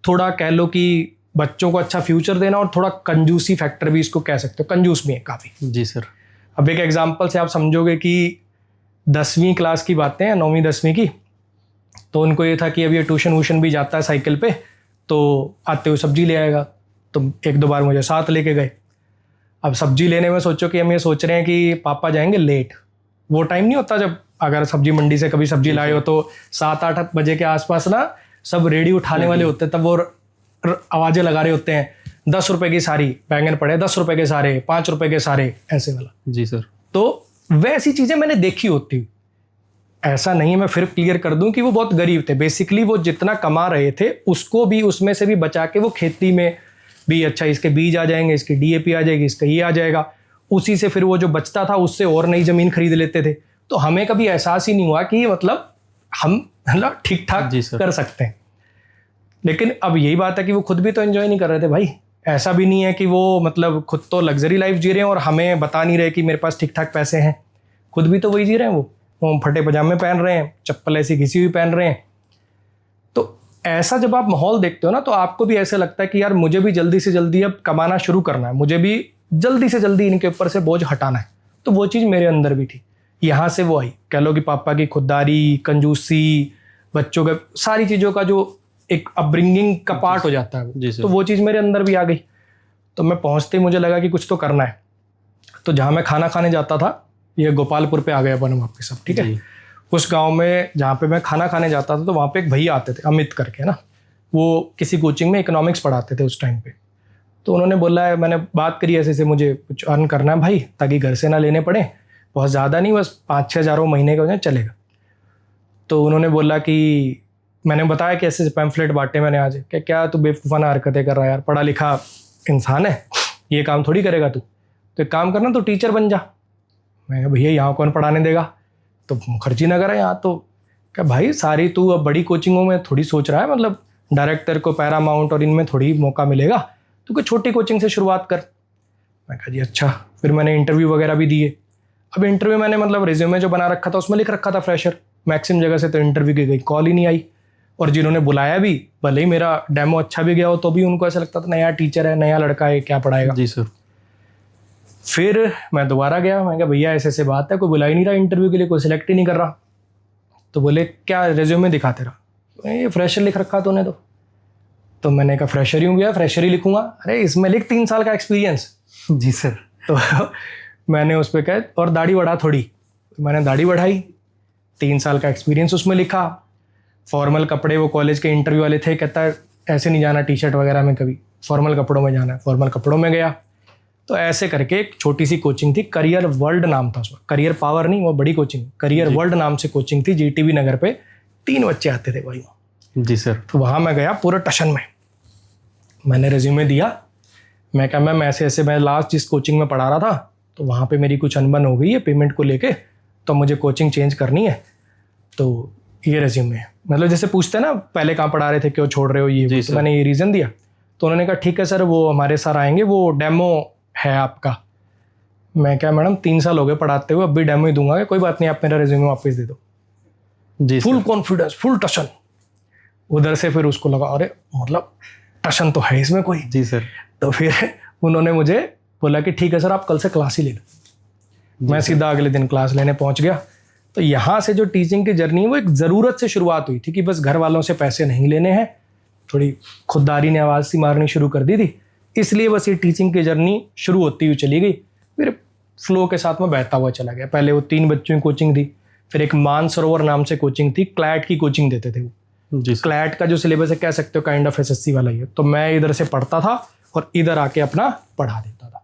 Speaker 2: थोड़ा कह लो कि बच्चों को अच्छा फ्यूचर देना, और थोड़ा कंजूसी फैक्टर भी इसको कह सकते हो, कंजूस भी है काफ़ी।
Speaker 1: जी सर।
Speaker 2: अब एक एग्जांपल से आप समझोगे कि 10वीं क्लास की बातें हैं, 9वीं 10वीं की, तो उनको ये था कि अब ये ट्यूशन वूशन भी जाता है साइकिल पे, तो आते हुए सब्जी ले आएगा। तो 1-2 बार मुझे साथ लेके गए। अब सब्जी लेने में सोचो कि हम ये सोच रहे हैं कि पापा जाएंगे लेट। वो टाइम नहीं होता जब अगर सब्जी मंडी से कभी सब्जी लाए हो तो 7-8 बजे के आसपास ना सब रेडी उठाने वाले होते हैं, तब वो आवाज़ें लगा रहे होते हैं, 10 रुपए की सारी बैंगन पड़े, 10 रुपए के सारे, 5 रुपए के सारे, ऐसे वाला।
Speaker 1: जी सर।
Speaker 2: तो वैसी चीज़ें मैंने देखी होती हुई। ऐसा नहीं है, मैं फिर क्लियर कर दूं कि वो बहुत गरीब थे। बेसिकली वो जितना कमा रहे थे उसको भी उसमें से भी बचा के वो खेती में भी, अच्छा इसके बीज आ जाएंगे, इसकी डीएपी आ जाएगी, इसका ये आ जाएगा, उसी से फिर वो जो बचता था उससे और नई ज़मीन खरीद लेते थे। तो हमें कभी एहसास ही नहीं हुआ कि मतलब हम मतलब ठीक ठाक कर सकते हैं। लेकिन अब यही बात है कि वो खुद भी तो एंजॉय नहीं कर रहे थे भाई। ऐसा भी नहीं है कि वो मतलब खुद तो लग्जरी लाइफ जी रहे हैं और हमें बता नहीं रहे कि मेरे पास ठीक ठाक पैसे हैं। खुद भी तो वही जी रहे हैं, वो फटे पजामे पहन रहे हैं, चप्पल ऐसी घिसी हुई पहन रहे हैं। तो ऐसा जब आप माहौल देखते हो ना तो आपको भी ऐसा लगता है कि यार मुझे भी जल्दी से जल्दी अब कमाना शुरू करना है, मुझे भी जल्दी से जल्दी इनके ऊपर से बोझ हटाना है। तो वो चीज़ मेरे अंदर भी थी, यहाँ से वो आई। कह लो कि पापा की खुददारी, कंजूसी, बच्चों का सारी चीज़ों का जो एक अपब्रिंगिंग का पार्ट हो जाता है वो, तो वो चीज़ मेरे अंदर भी आ गई। तो मैं पहुँचते ही मुझे लगा कि कुछ तो करना है। तो जहाँ मैं खाना खाने जाता था, ये गोपालपुर पे आ गया अपन वापस सब, ठीक है। उस गांव में जहाँ पे मैं खाना खाने जाता था तो वहाँ पे एक भैया आते थे, अमित करके ना, वो किसी कोचिंग में इकोनॉमिक्स पढ़ाते थे उस टाइम पे। तो उन्होंने बोला है, मैंने बात करी ऐसे से, मुझे कुछ अर्न करना है भाई ताकि घर से ना लेने पड़े, बहुत ज़्यादा नहीं, बस 5-6 हज़ार महीने का हो जाए चलेगा। तो उन्होंने बोला कि मैंने बताया कि ऐसे पैम्फलेट बांटे मैंने आज, क्या तू बेवकूफ़ाना हरकतें कर रहा है यार, पढ़ा लिखा इंसान है, ये काम थोड़ी करेगा तू, तो एक काम करना, तो टीचर बन जा। मैं कहा भैया यहाँ कौन पढ़ाने देगा, तो खर्ची ना करा यहाँ। तो क्या भाई सारी तू अब बड़ी कोचिंगों में थोड़ी सोच रहा है, मतलब डायरेक्टर को पैरामाउंट और इनमें थोड़ी मौका मिलेगा, तू कोई छोटी कोचिंग से शुरुआत कर। मैं कहा जी अच्छा। फिर मैंने इंटरव्यू वगैरह भी दिए। अब इंटरव्यू मैंने मतलब रिज्यूमे जो बना रखा था उसमें लिख रखा था फ्रेशर, मैक्सिमम जगह से तो इंटरव्यू की गई कॉल ही नहीं आई। और जिन्होंने बुलाया भी, भले ही मेरा डेमो अच्छा भी गया हो, तो भी उनको ऐसा लगता था नया टीचर है, नया लड़का है, क्या पढ़ाएगा।
Speaker 1: जी सर।
Speaker 2: फिर मैं दोबारा गया, मैं कहा भैया ऐसे बात है, कोई बुला ही नहीं रहा इंटरव्यू के लिए, कोई सिलेक्ट ही नहीं कर रहा। तो बोले क्या रिज्यूमे दिखाते रहा, ये फ्रेशर लिख रखा तूने तो मैंने कहा फ्रेशर ही हूँ भैया, फ्रेशर ही लिखूंगा। अरे इसमें लिख 3 साल का एक्सपीरियंस।
Speaker 1: जी सर।
Speaker 2: तो मैंने उस पर कहा और दाढ़ी बढ़ा थोड़ी, तो मैंने दाढ़ी बढ़ाई, 3 साल का एक्सपीरियंस उसमें लिखा। फॉर्मल कपड़े, वो कॉलेज के इंटरव्यू वाले थे, कहता है ऐसे नहीं जाना टी शर्ट वगैरह में, कभी फॉर्मल कपड़ों में जाना है, फॉर्मल कपड़ों में गया। तो ऐसे करके एक छोटी सी कोचिंग थी, करियर वर्ल्ड नाम था उसमें, करियर पावर नहीं, वो बड़ी कोचिंग, करियर वर्ल्ड नाम से कोचिंग थी, जीटीबी नगर पे। 3 बच्चे आते थे भाई।
Speaker 1: जी सर।
Speaker 2: तो वहाँ मैं गया पूरा टशन में, मैंने रिज्यूमे दिया। मैं कहा मैम ऐसे ऐसे, मैं लास्ट जिस कोचिंग में पढ़ा रहा था तो वहाँ पे मेरी कुछ अनबन हो गई है पेमेंट को लेके, तो मुझे कोचिंग चेंज करनी है, तो ये रिज्यूमे है। मतलब जैसे पूछते हैं ना पहले कहाँ पढ़ा रहे थे, क्यों छोड़ रहे हो, ये तो मैंने ये रीज़न दिया। तो उन्होंने कहा ठीक है सर, वो हमारे सर आएंगे, वो डेमो है आपका। मैं क्या मैडम 3 साल हो गए पढ़ाते हुए, अब भी डेमो ही दूंगा, कोई बात नहीं आप मेरा रिज्यूमे वापस दे दो।
Speaker 1: जी
Speaker 2: फुल कॉन्फिडेंस, फुल टशन। उधर से फिर उसको लगा अरे मतलब टशन तो है इसमें कोई।
Speaker 1: जी सर।
Speaker 2: तो फिर उन्होंने मुझे बोला कि ठीक है सर, आप कल से क्लास ही ले लो। मैं सीधा अगले दिन क्लास लेने पहुंच गया। तो यहाँ से जो टीचिंग की जर्नी है वो एक ज़रूरत से शुरुआत हुई थी कि बस घर वालों से पैसे नहीं लेने हैं, थोड़ी खुददारी ने आवाज़ सी मारनी शुरू कर दी थी, इसलिए बस ये टीचिंग की जर्नी शुरू होती हुई चली गई। फिर फ्लो के साथ में बहता हुआ चला गया। पहले वो 3 बच्चों की कोचिंग थी, फिर एक मानसरोवर नाम से कोचिंग थी, क्लैट की कोचिंग देते थे वो।
Speaker 1: जी
Speaker 2: क्लैट का जो सिलेबस है कह सकते हो काइंड ऑफ एसएससी वाला ही है। तो मैं इधर से पढ़ता था और इधर आके अपना पढ़ा देता था।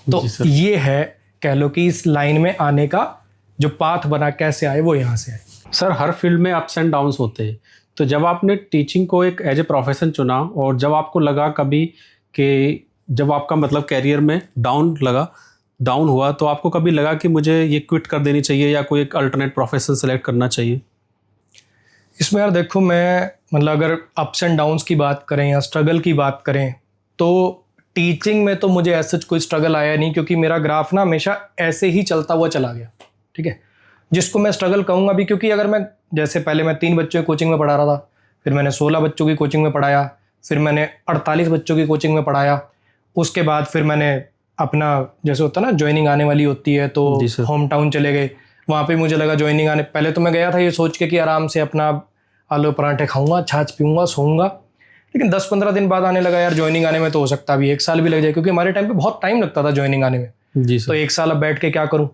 Speaker 2: तो ये है कह लो कि इस लाइन में आने का जो पाथ बना, कैसे आए वो यहाँ से आए।
Speaker 1: सर, हर फील्ड में अप्स एंड डाउन्स होते हैं, तो जब आपने टीचिंग को एक एज ए प्रोफेशन चुना और जब आपको लगा कभी कि जब आपका मतलब कैरियर में डाउन हुआ, तो आपको कभी लगा कि मुझे ये क्विट कर देनी चाहिए या कोई एक अल्टरनेट प्रोफेशन सेलेक्ट करना चाहिए?
Speaker 2: इसमें यार देखो, मैं मतलब अगर अप्स एंड डाउन्स की बात करें या स्ट्रगल की बात करें, तो टीचिंग में तो मुझे ऐसा कोई स्ट्रगल आया नहीं, क्योंकि मेरा ग्राफ ना हमेशा ऐसे ही चलता हुआ चला गया। ठीक है, जिसको मैं स्ट्रगल कहूँगा भी, क्योंकि अगर मैं जैसे पहले मैं 3 बच्चों की कोचिंग में पढ़ा रहा था, फिर मैंने 16 बच्चों की कोचिंग में पढ़ाया, फिर मैंने 48 बच्चों की कोचिंग में पढ़ाया, उसके बाद फिर मैंने अपना जैसे होता है ना ज्वाइनिंग आने वाली होती है तो होम टाउन चले गए। वहाँ पे मुझे लगा ज्वाइनिंग आने, पहले तो मैं गया था ये सोच के कि आराम से अपना आलू पराठे खाऊंगा, छाछ पीऊंगा, सोऊंगा, लेकिन 10-15 दिन बाद आने लगा यार ज्वाइनिंग आने में तो हो सकता अभी 1 साल भी लग जाए, क्योंकि हमारे टाइम पे बहुत टाइम लगता था ज्वाइनिंग आने में।
Speaker 1: जी
Speaker 2: तो 1 साल अब बैठ के क्या करूँ।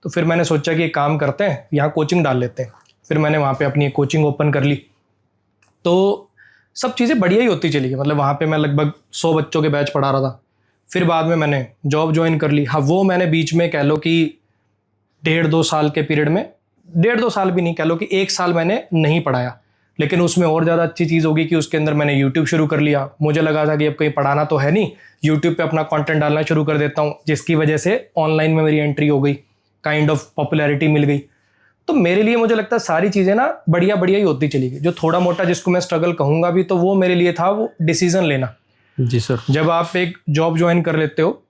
Speaker 2: तो फिर मैंने सोचा कि एक काम करते हैं, यहाँ कोचिंग डाल लेते हैं। फिर मैंने वहाँ पे अपनी एक कोचिंग ओपन कर ली। तो सब चीज़ें बढ़िया ही होती चली गई। मतलब वहाँ पे मैं लगभग 100 बच्चों के बैच पढ़ा रहा था। फिर बाद में मैंने जॉब ज्वाइन कर ली। हाँ, वो मैंने बीच में कह लो कि 1.5-2 साल के पीरियड में, 1.5-2 साल भी नहीं, कह लो कि 1 साल मैंने नहीं पढ़ाया, लेकिन उसमें और ज़्यादा अच्छी चीज़ होगी कि उसके अंदर मैंने यूट्यूब शुरू कर लिया। मुझे लगा था कि अब कहीं पढ़ाना तो है नहीं, यूट्यूब पे अपना कंटेंट डालना शुरू कर देता हूँ, जिसकी वजह से ऑनलाइन में मेरी एंट्री हो गई, काइंड ऑफ पॉपुलैरिटी मिल गई। तो मेरे लिए मुझे लगता है सारी चीज़ें ना बढ़िया बढ़िया ही होती चली गई। जो थोड़ा मोटा जिसको मैं स्ट्रगल कहूँगा भी, तो वो मेरे लिए था वो डिसीजन लेना।
Speaker 1: जी सर।
Speaker 2: जब आप एक जॉब ज्वाइन कर लेते हो,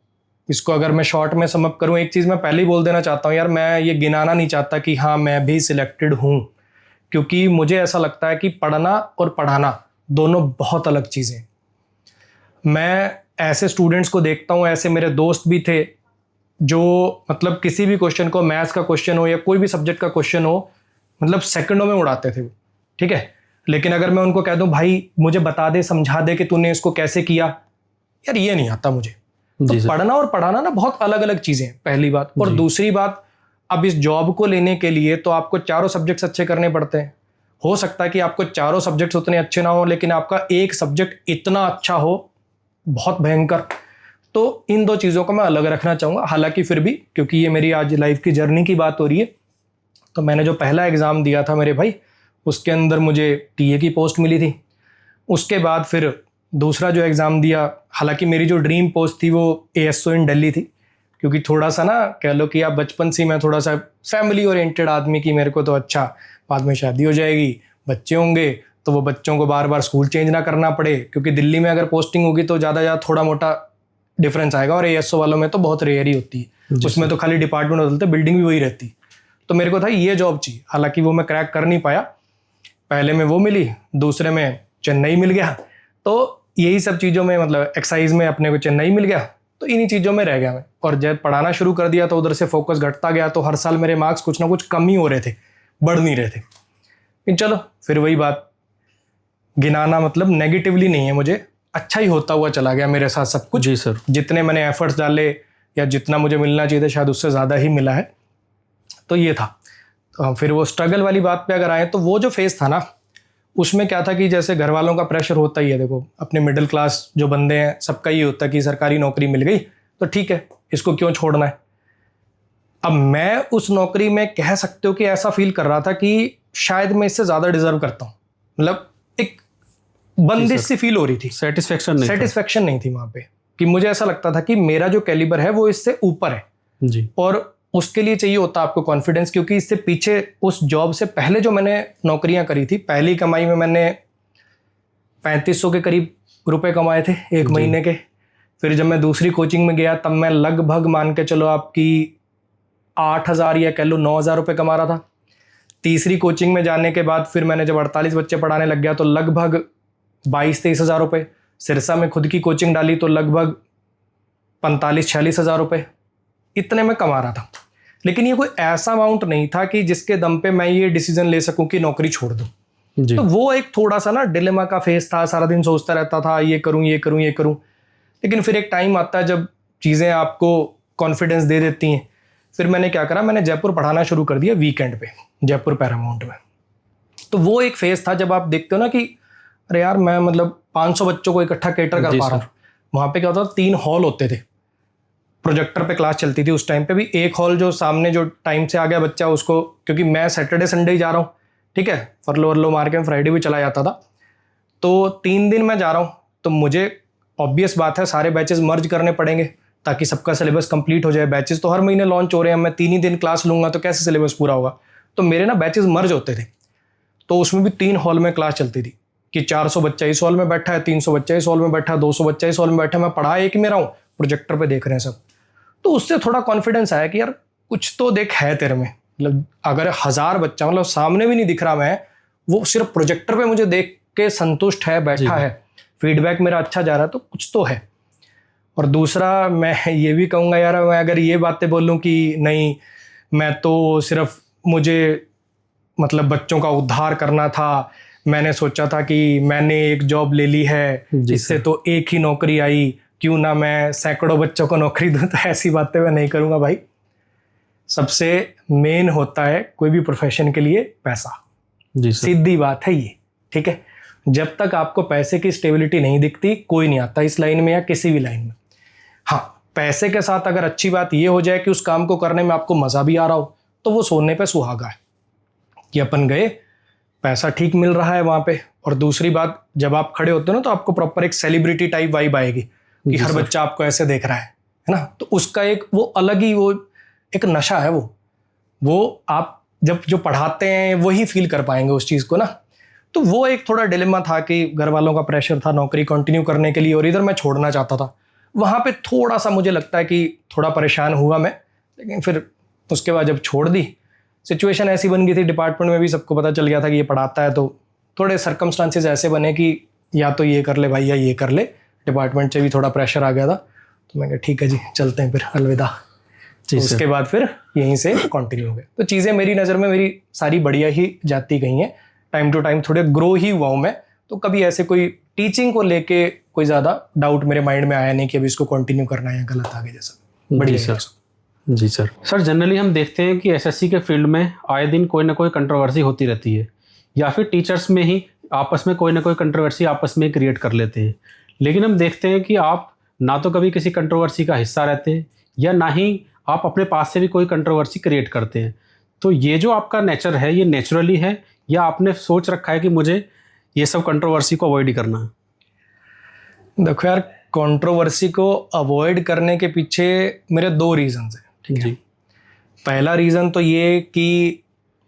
Speaker 2: इसको अगर मैं शॉर्ट में समअप करूँ, एक चीज़ मैं पहले ही बोल देना चाहता हूँ यार, मैं ये गिनाना नहीं चाहता कि हाँ मैं भी सिलेक्टेड हूँ, क्योंकि मुझे ऐसा लगता है कि पढ़ना और पढ़ाना दोनों बहुत अलग चीज़ें। मैं ऐसे स्टूडेंट्स को देखता हूँ, ऐसे मेरे दोस्त भी थे जो मतलब किसी भी क्वेश्चन को, मैथ्स का क्वेश्चन हो या कोई भी सब्जेक्ट का क्वेश्चन हो, मतलब सेकंडों में उड़ाते थे वो। ठीक है, लेकिन अगर मैं उनको कह दूं भाई मुझे बता दे, समझा दे कि तूने इसको कैसे किया, यार ये नहीं आता मुझे। तो पढ़ना और पढ़ाना ना बहुत अलग अलग चीज़ें हैं, पहली बात। और दूसरी बात, अब इस जॉब को लेने के लिए तो आपको चारों सब्जेक्ट्स अच्छे करने पड़ते हैं। हो सकता है कि आपको चारों सब्जेक्ट्स उतने अच्छे ना हो, लेकिन आपका एक सब्जेक्ट इतना अच्छा हो, बहुत भयंकर। तो इन 2 चीज़ों को मैं अलग रखना चाहूँगा। हालांकि फिर भी, क्योंकि ये मेरी आज लाइफ की जर्नी की बात हो रही है, तो मैंने जो पहला एग्ज़ाम दिया था मेरे भाई, उसके अंदर मुझे टीए की पोस्ट मिली थी। उसके बाद फिर दूसरा जो एग्ज़ाम दिया, हालांकि मेरी जो ड्रीम पोस्ट थी वो एएसओ इन दिल्ली थी, क्योंकि थोड़ा सा ना कह लो कि आप बचपन से मैं थोड़ा सा फैमिली ओरिएंटेड आदमी की, मेरे को तो अच्छा बाद में शादी हो जाएगी, बच्चे होंगे, तो वो बच्चों को बार बार स्कूल चेंज ना करना पड़े, क्योंकि दिल्ली में अगर पोस्टिंग होगी तो ज़्यादा थोड़ा मोटा डिफरेंस आएगा, और एएसओ वालों में तो बहुत रेयर ही होती है, उसमें तो खाली डिपार्टमेंट बदलते, बिल्डिंग भी वही रहती। तो मेरे को था ये जॉब चाहिए। हालांकि वो मैं क्रैक कर नहीं पाया, पहले में वो मिली, दूसरे में चेन्नई मिल गया। तो यही सब चीज़ों में, मतलब एक्साइज में अपने को चेन्नई मिल गया, तो इन्हीं चीज़ों में रह गया मैं। और जब पढ़ाना शुरू कर दिया तो उधर से फोकस घटता गया, तो हर साल मेरे मार्क्स कुछ ना कुछ कम ही हो रहे थे, बढ़ नहीं रहे थे। लेकिन चलो फिर वही बात, गिनाना मतलब नेगेटिवली नहीं है, मुझे अच्छा ही होता हुआ चला गया मेरे साथ सब कुछ।
Speaker 1: जी सर।
Speaker 2: जितने मैंने एफर्ट्स डाले या जितना मुझे मिलना चाहिए था, शायद उससे ज़्यादा ही मिला है। तो ये था। तो फिर वो स्ट्रगल वाली बात पे अगर आए, तो वो जो फेज़ था ना, उसमें क्या था कि जैसे घर वालों का प्रेशर होता ही है। देखो, अपने मिडिल क्लास जो बंदे हैं, सबका ये होता है कि सरकारी नौकरी मिल गई तो ठीक है, इसको क्यों छोड़ना है। अब मैं उस नौकरी में कह सकते हो कि ऐसा फील कर रहा था कि शायद मैं इससे ज़्यादा डिजर्व करता हूँ। मतलब एक बंदिश सी फील हो रही थी, सेटिस्फेक्शन नहीं थी वहाँ पे, कि मुझे ऐसा लगता था कि मेरा जो कैलिबर है वो इससे ऊपर है
Speaker 1: जी।
Speaker 2: और उसके लिए चाहिए होता आपको कॉन्फिडेंस, क्योंकि इससे पीछे उस जॉब से पहले जो मैंने नौकरियां करी थी, पहली कमाई में मैंने 3500 के करीब रुपए कमाए थे एक महीने के। फिर जब मैं दूसरी कोचिंग में गया तब मैं लगभग मान के चलो आपकी 8000 या कह लो 9000 रुपये कमा रहा था। तीसरी कोचिंग में जाने के बाद फिर मैंने जब 48 बच्चे पढ़ाने लग गया तो लगभग 22-23 हज़ार रुपये। सिरसा में खुद की कोचिंग डाली तो लगभग 45-46 हज़ार रुपये इतने में कमा रहा था। लेकिन ये कोई ऐसा अमाउंट नहीं था कि जिसके दम पे मैं ये डिसीजन ले सकूं कि नौकरी छोड़ दूं। तो वो एक थोड़ा सा ना डिलेमा का फेस था, सारा दिन सोचता रहता था ये करूं ये करूं ये करूं। लेकिन फिर एक टाइम आता है जब चीज़ें आपको कॉन्फिडेंस दे देती हैं। फिर मैंने क्या करा, मैंने जयपुर पढ़ाना शुरू कर दिया वीकेंड पे, जयपुर पैरामाउंट में। तो वो एक फेस था जब आप देखते हो ना कि अरे यार मैं मतलब 500 बच्चों को इकट्ठा कैटर कर पा रहा हूँ। वहाँ पे क्या होता था, 3 हॉल होते थे, प्रोजेक्टर पे क्लास चलती थी उस टाइम पे भी। एक हॉल जो सामने जो टाइम से आ गया बच्चा उसको, क्योंकि मैं सैटरडे संडे ही जा रहा हूँ, ठीक है, फरलो वरलो मार के फ्राइडे भी चला जाता था। तो 3 दिन मैं जा रहा हूँ, तो मुझे ऑब्वियस बात है सारे बैचेस मर्ज करने पड़ेंगे ताकि सबका सिलेबस कंप्लीट हो जाए। बैचेस तो हर महीने लॉन्च हो रहे हैं, मैं 3 ही दिन क्लास लूँगा तो कैसे सिलेबस पूरा होगा। तो मेरे ना बैचेस मर्ज होते थे, तो उसमें भी 3 हॉल में क्लास चलती थी कि 400 बच्चा इस हॉल में बैठा है, 300 बच्चा इस हॉल में बैठा है, 200 बच्चा इस हॉल में बैठा है। मैं पढ़ा एक ही में रहा हूँ, प्रोजेक्टर पे देख रहे हैं सब। तो उससे थोड़ा कॉन्फिडेंस आया कि यार कुछ तो देख है तेरे में, मतलब अगर 1000 बच्चा मतलब सामने भी नहीं दिख रहा, मैं वो सिर्फ प्रोजेक्टर पे मुझे देख के संतुष्ट है, बैठा है, फीडबैक मेरा अच्छा जा रहा है, तो कुछ तो है। और दूसरा मैं ये भी कहूँगा यार, मैं अगर ये बातें बोलूँ कि नहीं मैं तो सिर्फ मुझे मतलब बच्चों का उद्धार करना था, मैंने सोचा था कि मैंने एक जॉब ले ली है, इससे तो एक ही नौकरी आई, क्यों ना मैं सैकड़ों बच्चों को नौकरी दूं, तो ऐसी बातें मैं नहीं करूँगा भाई। सबसे मेन होता है कोई भी प्रोफेशन के लिए पैसा। सीधी बात है ये, ठीक है। जब तक आपको पैसे की स्टेबिलिटी नहीं दिखती, कोई नहीं आता इस लाइन में या किसी भी लाइन में। हाँ, पैसे के साथ अगर अच्छी बात ये हो जाए कि उस काम को करने में आपको मज़ा भी आ रहा हो, तो वो सोने पे सुहागा है कि अपन गए, पैसा ठीक मिल रहा है वहाँ पे। और दूसरी बात, जब आप खड़े होते हो ना तो आपको प्रॉपर एक सेलिब्रिटी टाइप वाइब आएगी कि हर बच्चा आपको ऐसे देख रहा है ना। तो उसका एक वो अलग ही वो एक नशा है, वो आप जब जो पढ़ाते हैं वही फील कर पाएंगे उस चीज़ को ना। तो वो एक थोड़ा डिलेमा था कि घर वालों का प्रेशर था नौकरी कंटिन्यू करने के लिए, और इधर मैं छोड़ना चाहता था। वहाँ पे थोड़ा सा मुझे लगता है कि थोड़ा परेशान हुआ मैं। लेकिन फिर उसके बाद जब छोड़ दी, सिचुएशन ऐसी बन गई थी, डिपार्टमेंट में भी सबको पता चल गया था कि ये पढ़ाता है, तो थोड़े सर्कमस्टांसेस ऐसे बने कि या तो ये कर ले भाई या ये कर ले। डिपार्टमेंट से भी थोड़ा प्रेशर आ गया था, तो मैं कहा ठीक है जी चलते हैं, फिर अलविदा। तो उसके बाद फिर यहीं से कंटिन्यू हो गए। तो चीज़ें मेरी नज़र में मेरी सारी बढ़िया ही जाती गई हैं। टाइम टू टाइम थोड़े ग्रो ही हुआ हूँ मैं, तो कभी ऐसे कोई टीचिंग को लेके कोई ज़्यादा डाउट मेरे माइंड में आया नहीं कि अभी इसको कंटिन्यू करना है या गलत आगे जैसा। बढ़िया सर।
Speaker 1: जी सर। सर जनरली हम देखते हैं कि एसएससी के फील्ड में आए दिन कोई ना कोई कंट्रोवर्सी होती रहती है, या फिर टीचर्स में ही आपस में कोई ना कोई कंट्रोवर्सी आपस में क्रिएट कर लेते हैं। लेकिन हम देखते हैं कि आप ना तो कभी किसी कंट्रोवर्सी का हिस्सा रहते हैं, या ना ही आप अपने पास से भी कोई कंट्रोवर्सी क्रिएट करते हैं। तो ये जो आपका नेचर है, ये नेचुरली है या आपने सोच रखा है कि मुझे ये सब कंट्रोवर्सी को अवॉइड ही करना है?
Speaker 2: देखो यार, कंट्रोवर्सी को अवॉइड करने के पीछे मेरे 2 रीज़न्स हैं, ठीक है। पहला रीज़न तो ये कि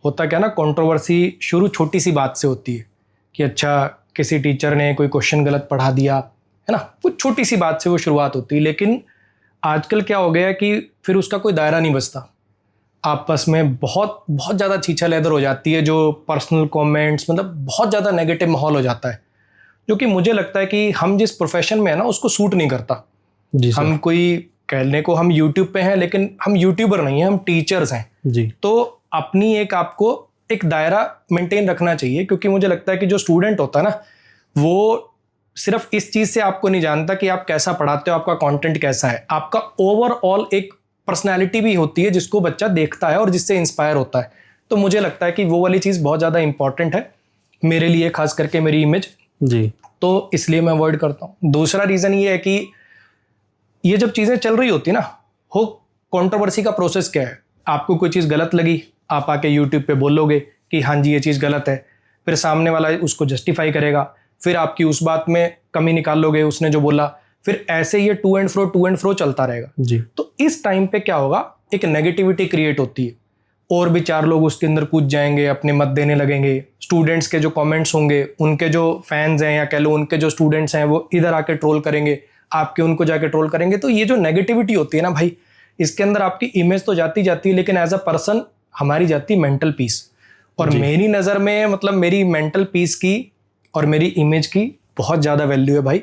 Speaker 2: होता क्या ना, कंट्रोवर्सी शुरू छोटी सी बात से होती है कि अच्छा किसी टीचर ने कोई क्वेश्चन गलत पढ़ा दिया, है ना, कुछ छोटी सी बात से वो शुरुआत होती है। लेकिन आजकल क्या हो गया कि फिर उसका कोई दायरा नहीं बचता, आपस में बहुत बहुत ज़्यादा छीछा लेदर हो जाती है, जो पर्सनल कमेंट्स, मतलब बहुत ज़्यादा नेगेटिव माहौल हो जाता है, जो कि मुझे लगता है कि हम जिस प्रोफेशन में है ना उसको सूट नहीं करता। जी हम कोई कहने को हम यूट्यूब पे हैं, लेकिन हम यूट्यूबर नहीं हैं, हम टीचर्स हैं जी। तो अपनी एक आपको एक दायरा मेंटेन रखना चाहिए, क्योंकि मुझे लगता है कि जो स्टूडेंट होता है ना, वो सिर्फ इस चीज़ से आपको नहीं जानता कि आप कैसा पढ़ाते हो, आपका कंटेंट कैसा है, आपका ओवरऑल एक पर्सनैलिटी भी होती है जिसको बच्चा देखता है और जिससे इंस्पायर होता है। तो मुझे लगता है कि वो वाली चीज़ बहुत ज़्यादा इंपॉर्टेंट है मेरे लिए, खास करके मेरी इमेज जी। तो इसलिए मैं अवॉइड करता हूँ। दूसरा रीज़न ये है कि ये जब चीज़ें चल रही होती ना, हो कंट्रोवर्सी का प्रोसेस क्या है, आपको कोई चीज़ गलत लगी, आप आके यूट्यूब पे बोलोगे कि हाँ जी ये चीज़ गलत है, फिर सामने वाला उसको जस्टिफाई करेगा, फिर आपकी उस बात में कमी निकाल लोगे उसने जो बोला, फिर ऐसे ये टू एंड फ्रो चलता रहेगा जी। तो इस टाइम पे क्या होगा, एक नेगेटिविटी क्रिएट होती है, और भी 4 लोग उसके अंदर कूद जाएंगे, अपने मत देने लगेंगे। स्टूडेंट्स के जो कमेंट्स होंगे, उनके जो फैंस हैं या कह लो उनके जो स्टूडेंट्स हैं, वो इधर आके ट्रोल करेंगे, आपके उनको जाके ट्रोल करेंगे। तो ये जो नेगेटिविटी होती है ना भाई, इसके अंदर आपकी इमेज तो जाती है, लेकिन एज अ पर्सन हमारी जाती है मेंटल पीस। और मेरी नज़र में मतलब मेरी मेंटल पीस की और मेरी इमेज की बहुत ज़्यादा वैल्यू है भाई।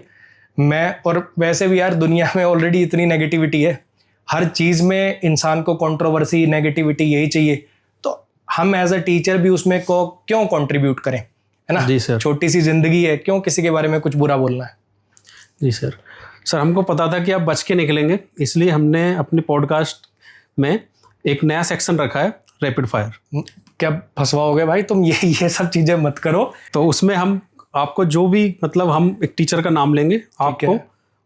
Speaker 2: मैं, और वैसे भी यार दुनिया में ऑलरेडी इतनी नेगेटिविटी है, हर चीज़ में इंसान को कंट्रोवर्सी, नेगेटिविटी यही चाहिए, तो हम एज अ टीचर भी उसमें को क्यों कंट्रीब्यूट करें, है ना?
Speaker 1: जी सर।
Speaker 2: छोटी सी जिंदगी है, क्यों किसी के बारे में कुछ बुरा बोलना है।
Speaker 1: जी सर। सर हमको पता था कि आप बच के निकलेंगे, इसलिए हमने अपने पॉडकास्ट में एक नया सेक्शन रखा है, रैपिड फायर।
Speaker 2: क्या फंसवाओगे भाई तुम, ये सब चीज़ें मत करो।
Speaker 1: तो उसमें हम आपको जो भी, मतलब हम एक टीचर का नाम लेंगे, आपको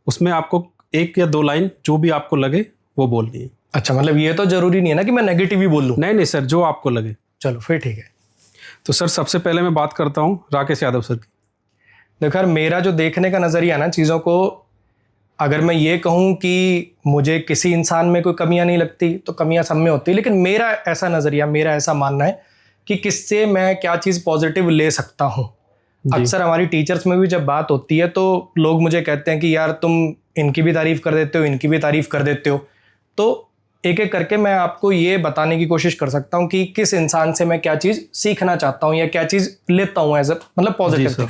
Speaker 1: उसमें आपको 1 या 2 लाइन जो भी आपको लगे वो बोलनी है।
Speaker 2: अच्छा, मतलब ये तो जरूरी नहीं है ना कि मैं नेगेटिव ही बोल लूँ?
Speaker 1: नहीं सर, जो आपको लगे।
Speaker 2: चलो फिर ठीक है।
Speaker 1: तो सर सबसे पहले मैं बात करता हूँ राकेश यादव सर की।
Speaker 2: देखो यार, मेरा जो देखने का नज़रिया ना चीज़ों को, अगर मैं ये कहूँ कि मुझे किसी इंसान में कोई कमियां नहीं लगती, तो कमियां सब में होती है, लेकिन मेरा ऐसा नज़रिया, मेरा ऐसा मानना है कि किससे मैं क्या चीज़ पॉजिटिव ले सकता हूँ। अक्सर हमारी टीचर्स में भी जब बात होती है तो लोग मुझे कहते हैं कि यार तुम इनकी भी तारीफ़ कर देते हो, इनकी भी तारीफ़ कर देते हो। तो एक एक करके मैं आपको ये बताने की कोशिश कर सकता हूँ कि किस इंसान से मैं क्या चीज़ सीखना चाहता हूँ या क्या चीज़ लेता हूँ एज अ, मतलब पॉजिटिव।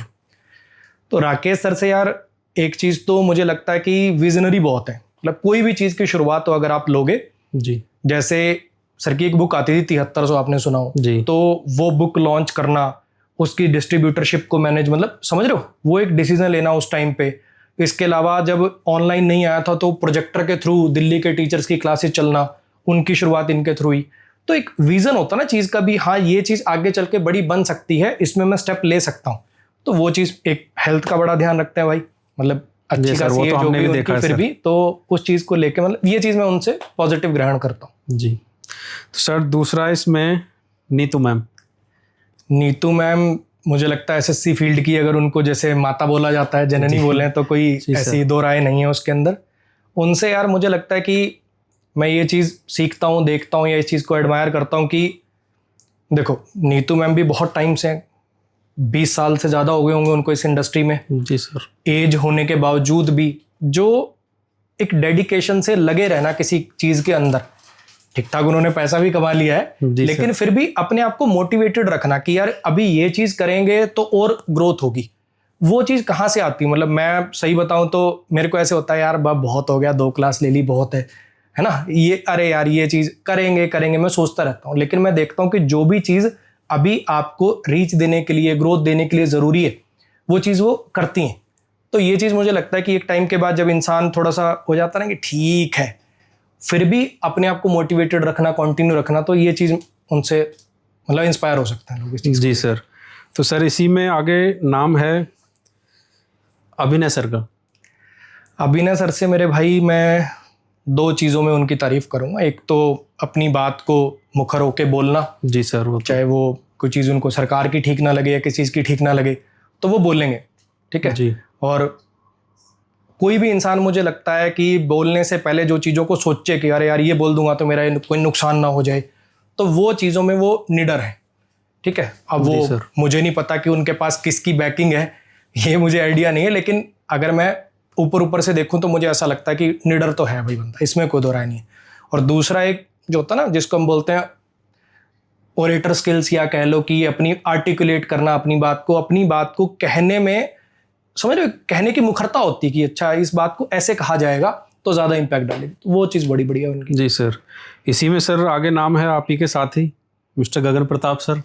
Speaker 2: तो राकेश सर से यार एक चीज़ तो मुझे लगता है कि विजनरी बहुत है। मतलब कोई भी चीज़ की शुरुआत हो अगर आप लोगे
Speaker 1: जी,
Speaker 2: जैसे सर की एक बुक आती थी 7300, आपने सुना हो
Speaker 1: जी।
Speaker 2: तो वो बुक लॉन्च करना, उसकी डिस्ट्रीब्यूटरशिप को मैनेज, मतलब समझ रहे हो, वो एक डिसीजन लेना उस टाइम पे। इसके अलावा जब ऑनलाइन नहीं आया था तो प्रोजेक्टर के थ्रू दिल्ली के टीचर्स की क्लासेस चलना, उनकी शुरुआत इनके थ्रू ही। तो एक विजन होता ना चीज़ का भी, हाँ ये चीज़ आगे चल के बड़ी बन सकती है, इसमें मैं स्टेप ले सकता हूँ। तो वो चीज़, एक हेल्थ का बड़ा ध्यान रखते हैं भाई, मतलब अच्छी खासी है जो भी उनकी, फिर भी तो उस चीज़ को लेके, मतलब ये चीज़ मैं उनसे पॉजिटिव ग्रहण करता हूँ।
Speaker 1: जी। तो सर दूसरा इसमें नीतू मैम।
Speaker 2: नीतू मैम मुझे लगता है एसएससी फील्ड की, अगर उनको जैसे माता बोला जाता है, जननी बोले, तो कोई ऐसी दो राय नहीं है उसके अंदर। उनसे यार मुझे लगता है कि मैं ये चीज़ सीखता हूँ, देखता हूँ, या इस चीज़ को एडमायर करता हूँ कि देखो नीतू मैम भी बहुत टाइम से, 20 साल से ज़्यादा हो गए होंगे उनको इस इंडस्ट्री में।
Speaker 1: जी सर।
Speaker 2: एज होने के बावजूद भी जो एक डेडिकेशन से लगे रहना किसी चीज़ के अंदर, ठीक ठाक उन्होंने पैसा भी कमा लिया है, लेकिन फिर भी अपने आप को मोटिवेटेड रखना कि यार अभी ये चीज़ करेंगे तो और ग्रोथ होगी। वो चीज़ कहाँ से आती है? मतलब मैं सही बताऊं तो मेरे को ऐसे होता है यार बहुत हो गया, 2 क्लास ले ली बहुत है ना, ये अरे यार ये चीज़ करेंगे मैं सोचता रहता हूँ। लेकिन मैं देखता हूँ कि जो भी चीज़ अभी आपको रीच देने के लिए, ग्रोथ देने के लिए ज़रूरी है, वो चीज़ वो करती हैं। तो ये चीज़ मुझे लगता है कि एक टाइम के बाद जब इंसान थोड़ा सा हो जाता है ना कि ठीक है, फिर भी अपने आप को मोटिवेटेड रखना, कंटिन्यू रखना, तो ये चीज़ उनसे मतलब इंस्पायर हो सकता है लोग इस चीज़।
Speaker 1: जी सर। तो सर इसी में आगे नाम है अभिनय सर का।
Speaker 2: अभिनय सर से मेरे भाई मैं 2 चीज़ों में उनकी तारीफ़ करूँगा। एक तो अपनी बात को मुखर होके बोलना।
Speaker 1: जी सर। वो
Speaker 2: चाहे वो कोई चीज़ उनको सरकार की ठीक ना लगे या किसी चीज़ की ठीक ना लगे तो वो बोलेंगे, ठीक है
Speaker 1: जी।
Speaker 2: और कोई भी इंसान मुझे लगता है कि बोलने से पहले जो चीज़ों को सोचे कि अरे यार ये बोल दूंगा तो मेरा कोई नुकसान ना हो जाए, तो वो चीज़ों में वो निडर है, ठीक है। अब वो मुझे नहीं पता कि उनके पास किसकी बैकिंग है, ये मुझे आइडिया नहीं है, लेकिन अगर मैं ऊपर से देखूं तो मुझे ऐसा लगता है कि निडर तो है भाई बंदा, इसमें कोई दो राय नहीं है। और दूसरा एक जो होता है ना जिसको हम बोलते हैं ओरेटर स्किल्स, या कह लो कि अपनी आर्टिकुलेट करना, अपनी बात को कहने में, समझ रहे हो, कहने की मुखरता होती है कि अच्छा इस बात को ऐसे कहा जाएगा तो ज़्यादा इम्पैक्ट डालेगी, तो वो चीज़ बड़ी बढ़िया है उनकी।
Speaker 1: जी सर। इसी में सर आगे नाम है आप ही के साथी मिस्टर गगन प्रताप सर।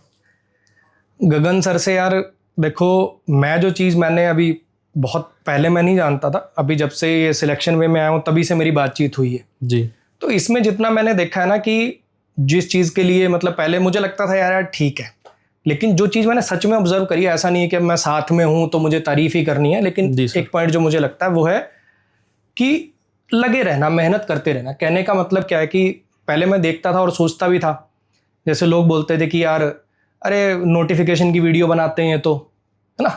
Speaker 2: गगन सर से यार देखो, मैं जो चीज़ मैंने अभी बहुत पहले मैं नहीं जानता था, अभी जब से ये सिलेक्शन वे में आया हूँ तभी से मेरी बातचीत हुई है
Speaker 1: जी।
Speaker 2: तो इसमें जितना मैंने देखा है ना कि जिस चीज़ के लिए मतलब पहले मुझे लगता था यार ठीक है, लेकिन जो चीज़ मैंने सच में ऑब्जर्व करी है, ऐसा नहीं है कि मैं साथ में हूँ तो मुझे तारीफ ही करनी है, लेकिन एक पॉइंट जो मुझे लगता है वो है कि लगे रहना, मेहनत करते रहना। कहने का मतलब क्या है कि पहले मैं देखता था और सोचता भी था, जैसे लोग बोलते थे कि यार अरे नोटिफिकेशन की वीडियो बनाते हैं, ये तो है ना,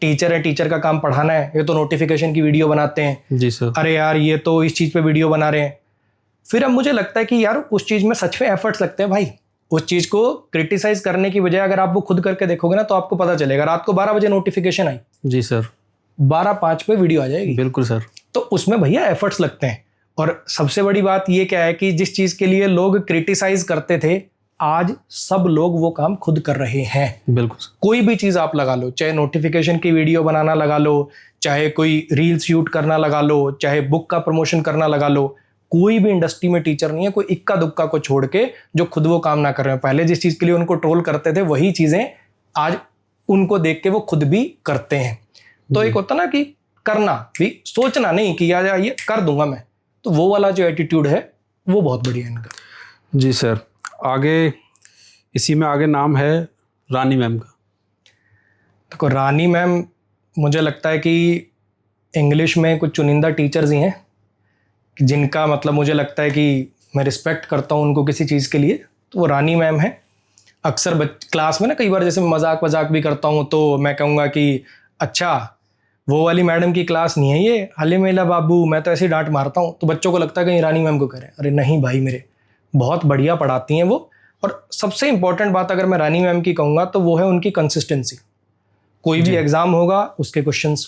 Speaker 2: टीचर है, टीचर का काम पढ़ाना है, ये तो नोटिफिकेशन की वीडियो बनाते हैं।
Speaker 1: जी सर।
Speaker 2: अरे यार ये तो इस चीज़ पे वीडियो बना रहे हैं। फिर अब मुझे लगता है कि यार उस चीज़ में सच में एफर्ट्स लगते हैं भाई। उस चीज़ को क्रिटिसाइज करने की बजाय अगर आप वो खुद करके देखोगे ना तो आपको पता चलेगा। रात को 12 बजे नोटिफिकेशन आई,
Speaker 1: जी सर,
Speaker 2: 12:05 पे वीडियो आ जाएगी।
Speaker 1: बिल्कुल सर।
Speaker 2: तो उसमें भैया एफर्ट्स लगते हैं। और सबसे बड़ी बात ये क्या है कि जिस चीज़ के लिए लोग क्रिटिसाइज करते थे आज सब लोग वो काम खुद कर रहे हैं।
Speaker 1: बिल्कुल।
Speaker 2: कोई भी चीज़ आप लगा लो, चाहे नोटिफिकेशन की वीडियो बनाना लगा लो, चाहे कोई रील शूट करना लगा लो, चाहे बुक का प्रमोशन करना लगा लो, कोई भी इंडस्ट्री में टीचर नहीं है कोई इक्का दुक्का को छोड़ के जो खुद वो काम ना कर रहे हैं। पहले जिस चीज़ के लिए उनको ट्रोल करते थे वही चीज़ें आज उनको देख के वो खुद भी करते हैं। तो एक होता ना कि करना भी, सोचना नहीं कि यार ये कर दूंगा मैं, तो वो वाला जो एटीट्यूड है वो बहुत बढ़िया है इनका।
Speaker 1: जी सर। आगे इसी में आगे नाम है रानी मैम का।
Speaker 2: देखो रानी मैम, मुझे लगता है कि इंग्लिश में कुछ चुनिंदा टीचर्स ही हैं जिनका मतलब मुझे लगता है कि मैं रिस्पेक्ट करता हूँ उनको किसी चीज़ के लिए, तो वो रानी मैम है। अक्सर क्लास में ना कई बार जैसे मैं मजाक भी करता हूँ तो मैं कहूँगा कि अच्छा वो वाली मैडम की क्लास नहीं है ये, हले मेला बाबू, मैं तो ऐसे ही डांट मारता हूँ, तो बच्चों को लगता है कहीं रानी मैम को करें। अरे नहीं भाई, मेरे बहुत बढ़िया पढ़ाती हैं वो। और सबसे इंपॉर्टेंट बात अगर मैं रानी मैम की कहूँगा तो वो है उनकी कंसिस्टेंसी। कोई भी एग्जाम होगा उसके क्वेश्चंस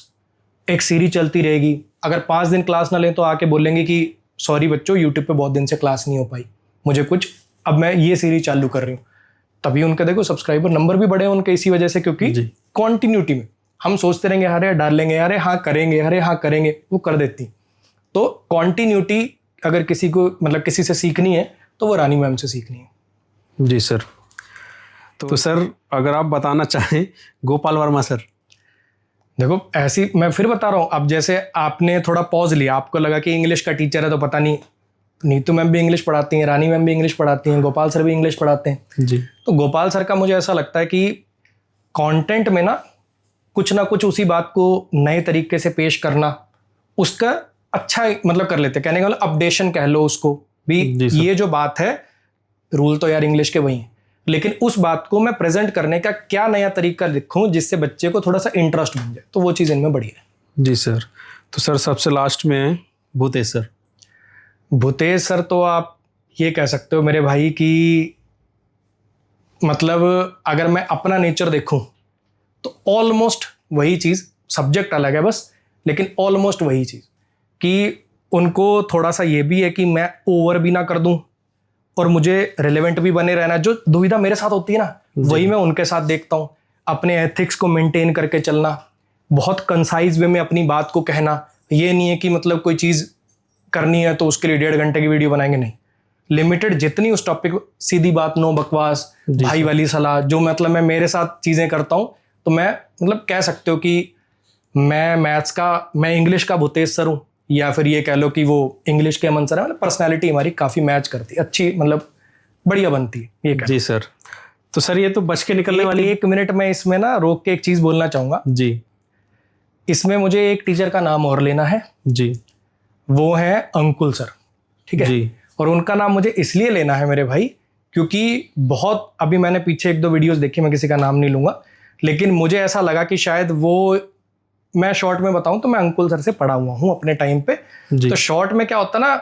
Speaker 2: एक सीरीज चलती रहेगी। अगर 5 दिन क्लास ना लें तो आके बोलेंगे कि सॉरी बच्चों, यूट्यूब पे बहुत दिन से क्लास नहीं हो पाई, मुझे कुछ, अब मैं ये सीरीज चालू कर रही हूँ। तभी उनके देखो सब्सक्राइबर नंबर भी बढ़े उनके इसी वजह से, क्योंकि कॉन्टिन्यूटी में हम सोचते रहेंगे अरे डाल लेंगे, अरे हाँ करेंगे, अरे हाँ करेंगे, वो कर देती। तो कॉन्टिन्यूटी अगर किसी को मतलब किसी से सीखनी है तो वो रानी मैम से सीखनी है।
Speaker 1: जी सर। तो सर अगर आप बताना चाहें गोपाल वर्मा सर।
Speaker 2: देखो ऐसी मैं फिर बता रहा हूँ, अब जैसे आपने थोड़ा पॉज लिया, आपको लगा कि इंग्लिश का टीचर है तो पता नहीं, नीतू मैम भी इंग्लिश पढ़ाती हैं, रानी मैम भी इंग्लिश पढ़ाती हैं, गोपाल सर भी इंग्लिश पढ़ाते हैं।
Speaker 1: जी।
Speaker 2: तो गोपाल सर का मुझे ऐसा लगता है कि कंटेंट में ना कुछ उसी बात को नए तरीके से पेश करना, उसका अच्छा मतलब कर लेते हैं। कहने का मतलब अपडेशन कह लो उसको भी, ये जो बात है, रूल तो यार इंग्लिश के वही हैं, लेकिन उस बात को मैं प्रेजेंट करने का क्या नया तरीका लिखूं जिससे बच्चे को थोड़ा सा इंटरेस्ट बन जाए, तो वो चीज़ इनमें बढ़िया है।
Speaker 1: जी सर। तो सर सबसे लास्ट में भूतेश सर।
Speaker 2: भूतेश सर तो आप ये कह सकते हो मेरे भाई कि मतलब अगर मैं अपना नेचर देखूं तो ऑलमोस्ट वही चीज़, सब्जेक्ट अलग है बस, लेकिन ऑलमोस्ट वही चीज़ कि उनको थोड़ा सा ये भी है कि मैं ओवर भी ना कर दूं और मुझे रिलेवेंट भी बने रहना। जो दुविधा मेरे साथ होती है ना, वही मैं उनके साथ देखता हूँ। अपने एथिक्स को मेंटेन करके चलना, बहुत कंसाइज वे में अपनी बात को कहना। ये नहीं है कि मतलब कोई चीज़ करनी है तो उसके लिए 1.5 घंटे की वीडियो बनाएंगे, नहीं, लिमिटेड जितनी उस टॉपिक, सीधी बात, नो बकवास, भाई वाली सलाह, जो मतलब मैं मेरे साथ चीज़ें करता हूँ। तो मैं मतलब कह सकते हो कि मैं इंग्लिश का भूतेश सर हूँ, या फिर ये कह लो कि वो इंग्लिश के अमन सर है। मतलब पर्सनैलिटी हमारी काफ़ी मैच करती है, अच्छी मतलब बढ़िया बनती है ये
Speaker 1: जी सर। तो सर ये तो बच के निकलने वाली।
Speaker 2: 1 मिनट में इसमें ना रोक के एक चीज़ बोलना चाहूँगा
Speaker 1: जी।
Speaker 2: इसमें मुझे एक टीचर का नाम और लेना है
Speaker 1: जी।
Speaker 2: वो है अंकुल सर, ठीक है जी। और उनका नाम मुझे इसलिए लेना है मेरे भाई क्योंकि बहुत, अभी मैंने पीछे 1-2 वीडियोस देखी, मैं किसी का नाम नहीं लूँगा, लेकिन मुझे ऐसा लगा कि शायद वो, मैं शॉर्ट में बताऊं तो मैं अंकुल सर से पढ़ा हुआ हूं अपने टाइम पे। तो शॉर्ट में क्या होता ना,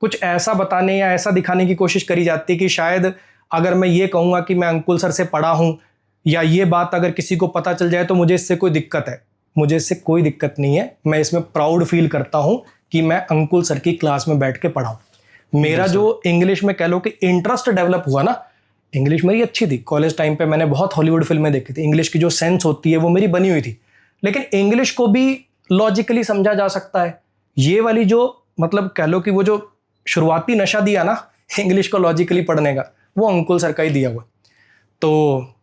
Speaker 2: कुछ ऐसा बताने या ऐसा दिखाने की कोशिश करी जाती कि शायद अगर मैं ये कहूँगा कि मैं अंकुल सर से पढ़ा हूँ या ये बात अगर किसी को पता चल जाए तो मुझे इससे कोई दिक्कत है। मुझे इससे कोई दिक्कत नहीं है, मैं इसमें प्राउड फील करता हूँ कि मैं अंकुल सर की क्लास में बैठ के पढ़ा हूँ। मेरा जो इंग्लिश में कह लो कि इंटरेस्ट डेवलप हुआ ना, इंग्लिश मेरी अच्छी थी, कॉलेज टाइम पे मैंने बहुत हॉलीवुड फिल्में देखी थी, इंग्लिश की जो सेंस होती है वो मेरी बनी हुई थी, लेकिन इंग्लिश को भी लॉजिकली समझा जा सकता है। ये वाली जो मतलब कह लो कि वो जो शुरुआती नशा दिया ना इंग्लिश को लॉजिकली पढ़ने का, वो अंकुल सर का ही दिया हुआ। तो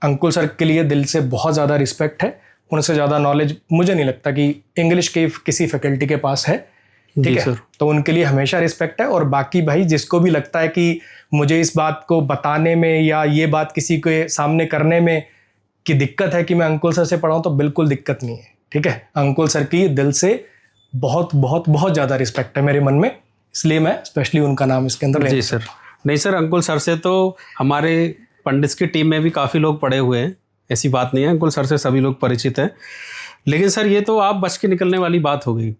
Speaker 2: अंकुल सर के लिए दिल से बहुत ज़्यादा रिस्पेक्ट है, उनसे ज़्यादा नॉलेज मुझे नहीं लगता कि इंग्लिश के किसी फैकल्टी के पास है, ठीक है सर। तो उनके लिए हमेशा रिस्पेक्ट है। और बाकी भाई जिसको भी लगता है कि मुझे इस बात को बताने में या ये बात किसी के सामने करने में कि दिक्कत है कि मैं अंकुल सर से पढ़ाऊँ, तो बिल्कुल दिक्कत नहीं है, ठीक है। अंकुल सर की दिल से बहुत बहुत बहुत ज़्यादा रिस्पेक्ट है मेरे मन में, इसलिए मैं स्पेशली उनका नाम इसके अंदर
Speaker 1: जी सर। नहीं सर, अंकुल सर से तो हमारे पंडित की टीम में भी काफ़ी लोग पढ़े हुए हैं, ऐसी बात नहीं है, अंकुल सर से सभी लोग परिचित हैं। लेकिन सर ये तो आप बच के निकलने वाली बात हो गई।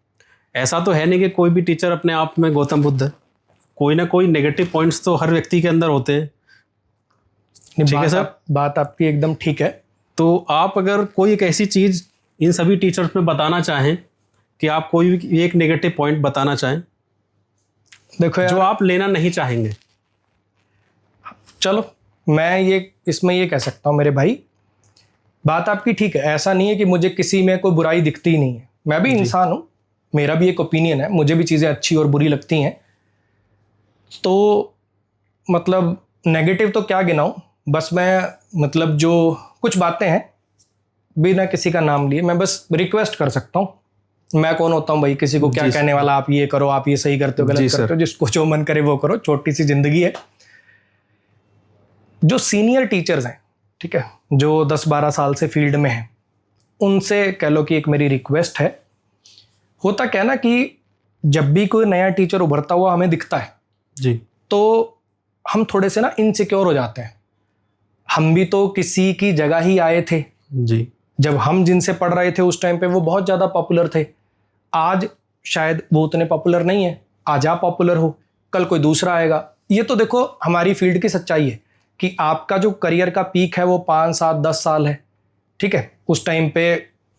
Speaker 1: ऐसा तो है नहीं कि कोई भी टीचर अपने आप में गौतम बुद्ध है, कोई ना कोई नेगेटिव पॉइंट्स तो हर व्यक्ति के अंदर होते हैं, ठीक है सर।
Speaker 2: बात आपकी एकदम ठीक है।
Speaker 1: तो आप अगर कोई एक ऐसी चीज़ इन सभी टीचर्स में बताना चाहें कि आप कोई भी एक नेगेटिव पॉइंट बताना चाहें,
Speaker 2: देखो यार,
Speaker 1: जो आप लेना नहीं चाहेंगे।
Speaker 2: चलो मैं ये इसमें ये कह सकता हूँ मेरे भाई, बात आपकी ठीक है, ऐसा नहीं है कि मुझे किसी में कोई बुराई दिखती ही नहीं है, मैं भी इंसान हूँ, मेरा भी एक ओपिनियन है, मुझे भी चीज़ें अच्छी और बुरी लगती हैं। तो मतलब नेगेटिव तो क्या गिनाऊं, बस मैं मतलब जो कुछ बातें हैं बिना किसी का नाम लिए मैं बस रिक्वेस्ट कर सकता हूँ। मैं कौन होता हूँ भाई किसी को क्या कहने वाला, आप ये करो, आप ये सही करते हो, गलत करते हो, जिसको जो मन करे वो करो, छोटी सी जिंदगी है। जो सीनियर टीचर्स हैं, ठीक है, जो 10-12 साल से फील्ड में हैं, उनसे कह लो कि एक मेरी रिक्वेस्ट है। होता क्या ना कि जब भी कोई नया टीचर उभरता हुआ हमें दिखता है
Speaker 1: जी,
Speaker 2: तो हम थोड़े से ना इनसिक्योर हो जाते हैं। हम भी तो किसी की जगह ही आए थे
Speaker 1: जी,
Speaker 2: जब हम जिनसे पढ़ रहे थे उस टाइम पे वो बहुत ज़्यादा पॉपुलर थे। आज शायद वो उतने पॉपुलर नहीं है, आज आप पॉपुलर हो, कल कोई दूसरा आएगा। ये तो देखो हमारी फील्ड की सच्चाई है कि आपका जो करियर का पीक है वो 5, 7, 10 साल है, ठीक है, उस टाइम पे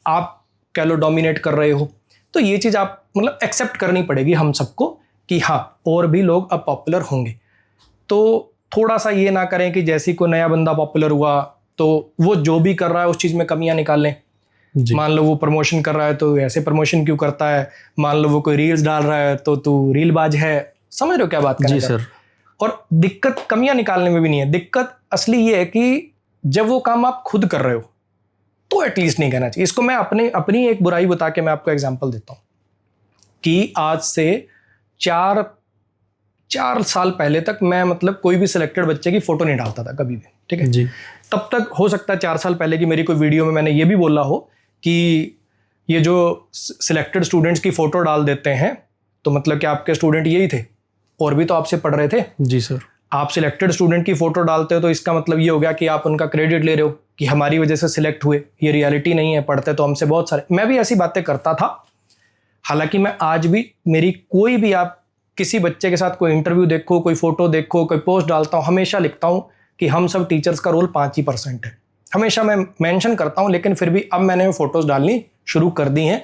Speaker 2: आप कह लो डोमिनेट कर रहे हो। तो ये चीज़ आप मतलब एक्सेप्ट करनी पड़ेगी हम सबको कि हाँ और भी लोग अब पॉपुलर होंगे। तो थोड़ा सा ये ना करें कि जैसे कोई नया बंदा पॉपुलर हुआ तो वो जो भी कर रहा है उस चीज़ में कमियां निकाल लें। मान लो वो प्रमोशन कर रहा है तो ऐसे प्रमोशन क्यों करता है, मान लो वो कोई रील्स डाल रहा है तो तू रीलबाज है, समझ रहे हो क्या बात कर रहे
Speaker 1: जी सर।
Speaker 2: और दिक्कत कमियां निकालने में भी नहीं है, दिक्कत असली ये है कि जब वो काम आप खुद कर रहे हो तो एटलीस्ट नहीं कहना चाहिए। इसको मैं अपनी एक बुराई बता के मैं आपको एग्जांपल देता हूँ कि आज से 4 साल पहले तक मैं मतलब कोई भी सिलेक्टेड बच्चे की फोटो नहीं डालता था कभी भी, ठीक है
Speaker 1: जी,
Speaker 2: तब तक हो सकता है 4 साल पहले की मेरी कोई वीडियो में मैंने ये भी बोला हो कि ये जो सिलेक्टेड स्टूडेंट्स की फ़ोटो डाल देते हैं तो मतलब कि आपके स्टूडेंट यही थे और भी तो आपसे पढ़ रहे थे।
Speaker 1: जी सर।
Speaker 2: आप सिलेक्टेड स्टूडेंट की फ़ोटो डालते हो तो इसका मतलब ये हो गया कि आप उनका क्रेडिट ले रहे हो कि हमारी वजह से सिलेक्ट हुए। ये रियलिटी नहीं है, पढ़ते तो हमसे बहुत सारे, मैं भी ऐसी बातें करता था। हालांकि मैं आज भी मेरी कोई भी आप किसी बच्चे के साथ कोई इंटरव्यू देखो, कोई फ़ोटो देखो, कोई पोस्ट डालता हूँ, हमेशा लिखता हूँ कि हम सब टीचर्स का रोल 5% है, हमेशा मैं मेंशन करता हूँ। लेकिन फिर भी अब मैंने वो फोटोज़ डालनी शुरू कर दी हैं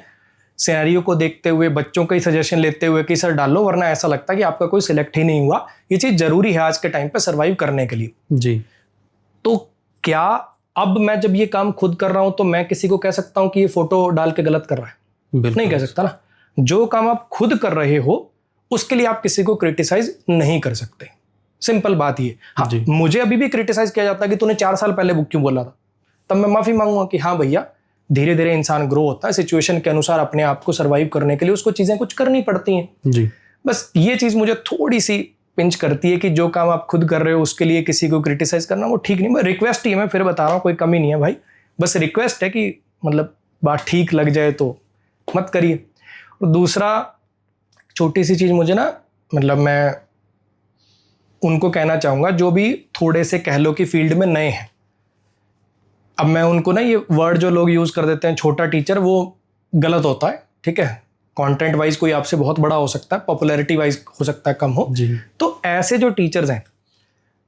Speaker 2: सिनेरियो को देखते हुए, बच्चों का ही सजेशन लेते हुए कि सर डालो, वरना ऐसा लगता है कि आपका कोई सिलेक्ट ही नहीं हुआ। ये चीज़ ज़रूरी है आज के टाइम पे सर्वाइव करने के लिए।
Speaker 1: जी,
Speaker 2: तो क्या अब मैं जब ये काम खुद कर रहा हूँ तो मैं किसी को कह सकता हूँ कि ये फ़ोटो डाल के गलत कर रहा है?
Speaker 1: बिल्कुल
Speaker 2: नहीं कह सकता ना। जो काम आप खुद कर रहे हो उसके लिए आप किसी को क्रिटिसाइज नहीं कर सकते, सिंपल बात ये। हाँ, मुझे अभी भी क्रिटिसाइज किया जाता है कि तूने 4 साल पहले बुक क्यों बोला था, तब मैं माफ़ी मांगूंगा कि हाँ भैया धीरे धीरे इंसान ग्रो होता है, सिचुएशन के अनुसार अपने आप को सर्वाइव करने के लिए उसको चीज़ें कुछ करनी पड़ती हैं।
Speaker 1: जी,
Speaker 2: बस ये चीज़ मुझे थोड़ी सी पिंच करती है कि जो काम आप खुद कर रहे हो उसके लिए किसी को क्रिटिसाइज करना वो ठीक नहीं। मैं रिक्वेस्ट ही है, मैं फिर बता रहा हूँ, कोई कमी नहीं है भाई, बस रिक्वेस्ट है कि मतलब बात ठीक लग जाए तो मत करिए। और दूसरा छोटी सी चीज़ मुझे ना मतलब मैं उनको कहना चाहूँगा जो भी थोड़े से कह लो कि फील्ड में नए हैं। अब मैं उनको ना ये वर्ड जो लोग यूज़ कर देते हैं छोटा टीचर, वो गलत होता है, ठीक है। कंटेंट वाइज कोई आपसे बहुत बड़ा हो सकता है, पॉपुलैरिटी वाइज हो सकता है कम हो
Speaker 1: जी।
Speaker 2: तो ऐसे जो टीचर्स हैं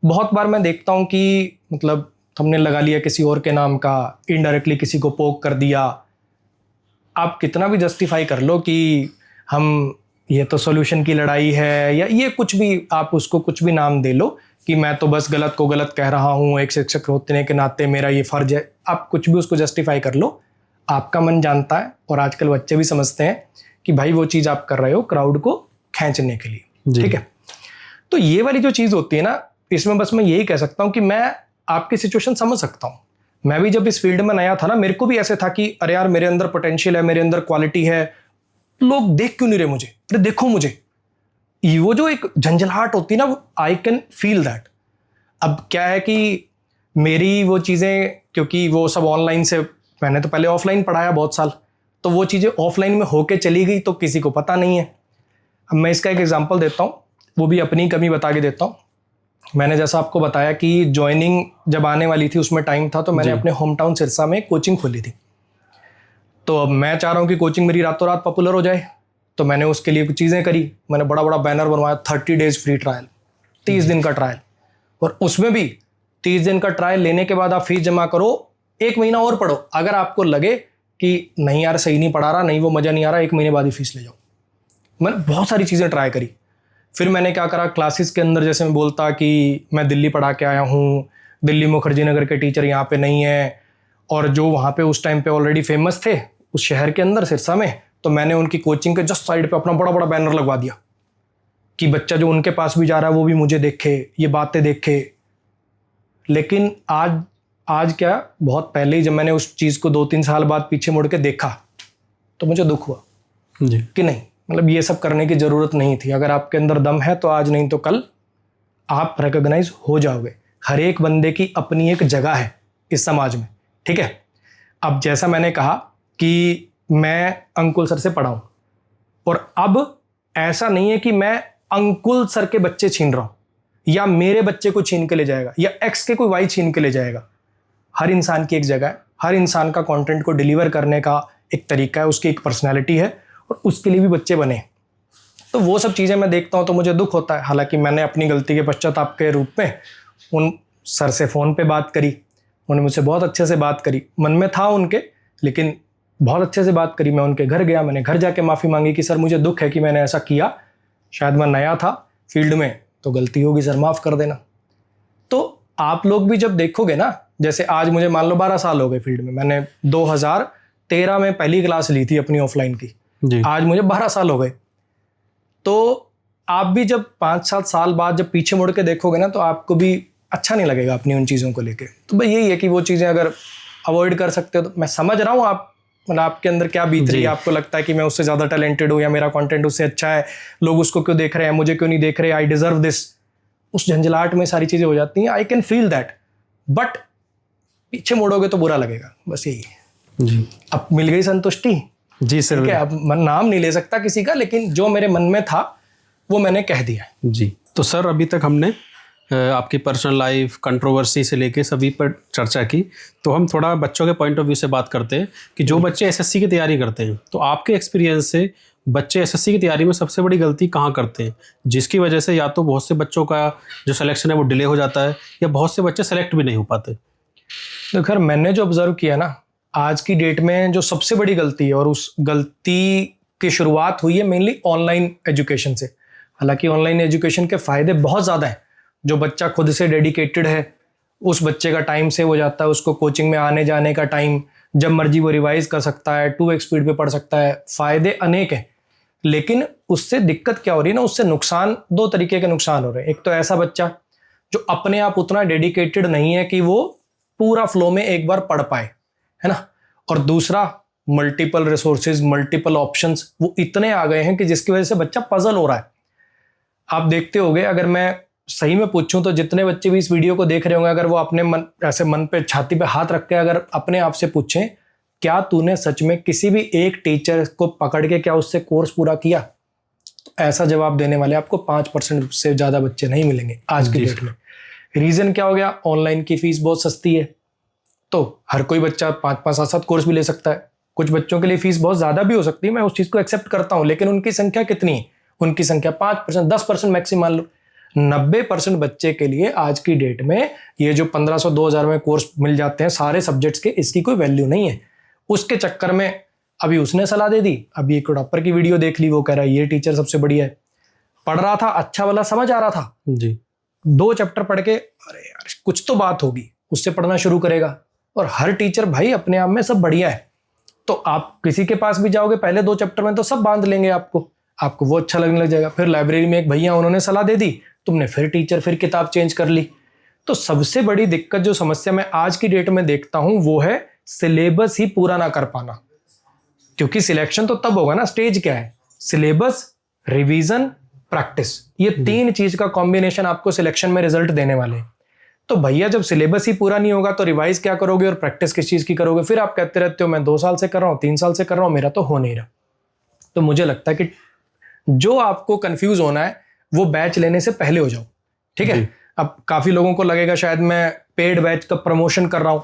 Speaker 2: बहुत बार मैं देखता हूँ कि मतलब हमने लगा लिया किसी और के नाम का, इनडायरेक्टली किसी को पोक कर दिया। आप कितना भी जस्टिफाई कर लो कि हम ये तो सॉल्यूशन की लड़ाई है या ये कुछ भी, आप उसको कुछ भी नाम दे लो कि मैं तो बस गलत को गलत कह रहा हूँ, एक शिक्षक होने के नाते मेरा ये फ़र्ज है, आप कुछ भी उसको जस्टिफाई कर लो, आपका मन जानता है। और आजकल बच्चे भी समझते हैं कि भाई वो चीज़ आप कर रहे हो क्राउड को खींचने के लिए, ठीक है। तो ये वाली जो चीज़ होती है ना, इसमें बस मैं यही कह सकता हूँ कि मैं आपकी सिचुएशन समझ सकता हूँ। मैं भी जब इस फील्ड में नया था ना, मेरे को भी ऐसे था कि अरे यार मेरे अंदर पोटेंशियल है, मेरे अंदर क्वालिटी है, लोग देख क्यों नहीं रहे मुझे, अरे देखो मुझे। वो जो एक झंझलाहट होती है ना, आई कैन फील दैट। अब क्या है कि मेरी वो चीज़ें, क्योंकि वो सब ऑनलाइन से, मैंने तो पहले ऑफलाइन पढ़ाया बहुत साल, तो वो चीज़ें ऑफलाइन में होके चली गई तो किसी को पता नहीं है। अब मैं इसका एक एग्जांपल देता हूँ, वो भी अपनी कमी बता के देता हूँ। मैंने जैसा आपको बताया कि ज्वाइनिंग जब आने वाली थी उसमें टाइम था, तो मैंने अपने होम टाउन सिरसा में कोचिंग खोली थी। तो अब मैं चाह रहा हूँ कि कोचिंग मेरी रातों रात पॉपुलर हो जाए, तो मैंने उसके लिए कुछ चीज़ें करी। मैंने बड़ा बड़ा बैनर बनवाया, 30 डेज फ्री ट्रायल, 30 दिन का ट्रायल। और उसमें भी 30 दिन का ट्रायल लेने के बाद आप फीस जमा करो, 1 महीना और पढ़ो। अगर आपको लगे कि नहीं यार सही नहीं पढ़ा रहा, नहीं वो मज़ा नहीं आ रहा, 1 महीने बाद ही फीस ले जाओ। मैंने बहुत सारी चीज़ें ट्राई करी। फिर मैंने क्या करा, क्लासेस के अंदर जैसे मैं बोलता कि मैं दिल्ली पढ़ा के आया हूँ, दिल्ली मुखर्जी नगर के टीचर यहाँ पे नहीं है, और जो वहाँ पे उस टाइम पे ऑलरेडी फेमस थे उस शहर के अंदर सिरसा में, तो मैंने उनकी कोचिंग के जस्ट साइड पे अपना बड़ा बड़ा बैनर लगवा दिया कि बच्चा जो उनके पास भी जा रहा है वो भी मुझे देखे, ये बातें देखे। लेकिन आज क्या, बहुत पहले ही जब मैंने उस चीज़ को 2-3 साल बाद पीछे मुड़ के देखा तो मुझे दुख हुआ
Speaker 1: जी
Speaker 2: कि नहीं, मतलब ये सब करने की ज़रूरत नहीं थी। अगर आपके अंदर दम है तो आज नहीं तो कल आप रिकॉग्नाइज हो जाओगे। हर एक बंदे की अपनी एक जगह है इस समाज में, ठीक है। अब जैसा मैंने कहा कि मैं अंकुल सर से पढ़ा हूँ, और अब ऐसा नहीं है कि मैं अंकुल सर के बच्चे छीन रहा हूँ या मेरे बच्चे को छीन के ले जाएगा या एक्स के कोई वाई छीन के ले जाएगा। हर इंसान की एक जगह है, हर इंसान का कंटेंट को डिलीवर करने का एक तरीका है, उसकी एक पर्सनैलिटी है, और उसके लिए भी बच्चे बने। तो वो सब चीज़ें मैं देखता हूँ तो मुझे दुख होता है। हालांकि मैंने अपनी गलती के पश्चाताप के रूप में उन सर से फ़ोन पे बात करी, उन्होंने मुझसे बहुत अच्छे से बात करी, मन में था उनके, लेकिन बहुत अच्छे से बात करी। मैं उनके घर गया, मैंने घर जाके माफ़ी मांगी कि सर मुझे दुख है कि मैंने ऐसा किया, शायद मैं नया था फील्ड में तो गलती होगी सर, माफ़ कर देना। तो आप लोग भी जब देखोगे ना, जैसे आज मुझे मान लो 12 साल हो गए फील्ड में, मैंने 2013 में पहली क्लास ली थी अपनी ऑफलाइन की
Speaker 1: जी
Speaker 2: आज मुझे 12 साल हो गए। तो आप भी जब 5-7 साल बाद जब पीछे मुड़ के देखोगे ना तो आपको भी अच्छा नहीं लगेगा अपनी उन चीज़ों को लेके। तो भाई यही है कि वो चीज़ें अगर अवॉइड कर सकते हो तो मैं समझ रहा हूँ आप, मतलब आपके अंदर क्या बीत रही है, आपको लगता है कि मैं उससे ज़्यादा टैलेंटेड हूँ या मेरा कंटेंट उससे अच्छा है, लोग उसको क्यों देख रहे हैं, मुझे क्यों नहीं देख रहे, आई डिजर्व दिस। उस झंझलाहट में सारी चीज़ें हो जाती हैं, I can feel that, but पीछे मुड़ोगे तो बुरा लगेगा, बस यही है।
Speaker 1: जी
Speaker 2: अब मिल गई संतुष्टि
Speaker 1: जी सर।
Speaker 2: ठीक है, अब नाम नहीं ले सकता किसी का, लेकिन जो मेरे मन में था वो मैंने कह दिया।
Speaker 1: जी तो सर अभी तक हमने आपकी पर्सनल लाइफ, कंट्रोवर्सी से लेके सभी पर चर्चा की, तो हम थोड़ा बच्चों के पॉइंट ऑफ व्यू से बात करते हैं कि जो बच्चे एसएससी की तैयारी करते हैं, तो आपके एक्सपीरियंस से बच्चे एसएससी की तैयारी में सबसे बड़ी गलती कहाँ करते हैं, जिसकी वजह से या तो बहुत से बच्चों का जो सिलेक्शन है वो डिले हो जाता है या बहुत से बच्चे सेलेक्ट भी नहीं हो पाते?
Speaker 2: तो खैर मैंने जो ऑब्जर्व किया ना, आज की डेट में जो सबसे बड़ी गलती है, और उस गलती की शुरुआत हुई है मेनली ऑनलाइन एजुकेशन से। हालांकि ऑनलाइन एजुकेशन के फ़ायदे बहुत ज़्यादा हैं। जो बच्चा खुद से डेडिकेटेड है उस बच्चे का टाइम सेव हो जाता है, उसको कोचिंग में आने जाने का टाइम, जब मर्जी वो रिवाइज कर सकता है, 2x स्पीड पे पढ़ सकता है, फ़ायदे अनेक हैं। लेकिन उससे दिक्कत क्या हो रही है ना, उससे नुकसान, 2 तरीके के नुकसान हो रहे हैं। एक तो ऐसा बच्चा जो अपने आप उतना डेडिकेटेड नहीं है कि वो पूरा फ्लो में एक बार पढ़ पाए, है ना, और दूसरा मल्टीपल रिसोर्सेज, मल्टीपल ऑप्शंस वो इतने आ गए हैं कि जिसकी वजह से बच्चा पजल हो रहा है। आप देखते होंगे, अगर मैं सही में पूछूं तो जितने बच्चे भी इस वीडियो को देख रहे होंगे, अगर वो अपने मन, ऐसे मन पे, छाती पे हाथ रख के अगर अपने आप से पूछें क्या तूने सच में किसी भी एक टीचर को पकड़ के क्या उससे कोर्स पूरा किया, तो ऐसा जवाब देने वाले आपको 5% से ज़्यादा बच्चे नहीं मिलेंगे आज की डेट में। रीज़न क्या हो गया, ऑनलाइन की फीस बहुत सस्ती है, तो हर कोई बच्चा 5-5, 7-7 कोर्स भी ले सकता है। कुछ बच्चों के लिए फीस बहुत ज़्यादा भी हो सकती है, मैं उस चीज़ को एक्सेप्ट करता हूँ, लेकिन उनकी संख्या कितनी है, उनकी संख्या 5%, 10% मैक्सिमम मान लो। 90% बच्चे के लिए आज की डेट में ये जो 1500-2000 में कोर्स मिल जाते हैं सारे सब्जेक्ट्स के, इसकी कोई वैल्यू नहीं है। उसके चक्कर में अभी उसने सलाह दे दी, अभी एक टॉपर की वीडियो देख ली, वो कह रहा है ये टीचर सबसे बढ़िया है। पढ़ रहा था, अच्छा वाला समझ आ रहा था
Speaker 1: जी,
Speaker 2: 2 चैप्टर पढ़ के अरे यार कुछ तो बात होगी, उससे पढ़ना शुरू करेगा। और हर टीचर भाई अपने आप में सब बढ़िया है, तो आप किसी के पास भी जाओगे पहले 2 चैप्टर में तो सब बांध लेंगे आपको वो अच्छा लगने लग जाएगा। फिर लाइब्रेरी में एक भैया उन्होंने सलाह दे दी, तुमने फिर टीचर, फिर किताब चेंज कर ली। तो सबसे बड़ी दिक्कत जो समस्या मैं आज की डेट में देखता हूं वो है सिलेबस ही पूरा ना कर पाना। क्योंकि सिलेक्शन तो तब होगा ना, स्टेज क्या है, सिलेबस, रिवीजन, प्रैक्टिस, ये 3 चीज का कॉम्बिनेशन आपको सिलेक्शन में रिजल्ट देने वाले हैं। तो भैया जब सिलेबस ही पूरा नहीं होगा तो रिवाइज क्या करोगे और प्रैक्टिस किस चीज की करोगे? फिर आप कहते रहते हो मैं 2 साल से कर रहा हूँ, 3 साल से कर रहा हूँ, मेरा तो हो नहीं रहा। तो मुझे लगता है कि जो आपको कंफ्यूज होना है वो बैच लेने से पहले हो जाओ, ठीक है। अब काफी लोगों को लगेगा शायद मैं पेड बैच का प्रमोशन कर रहा हूं।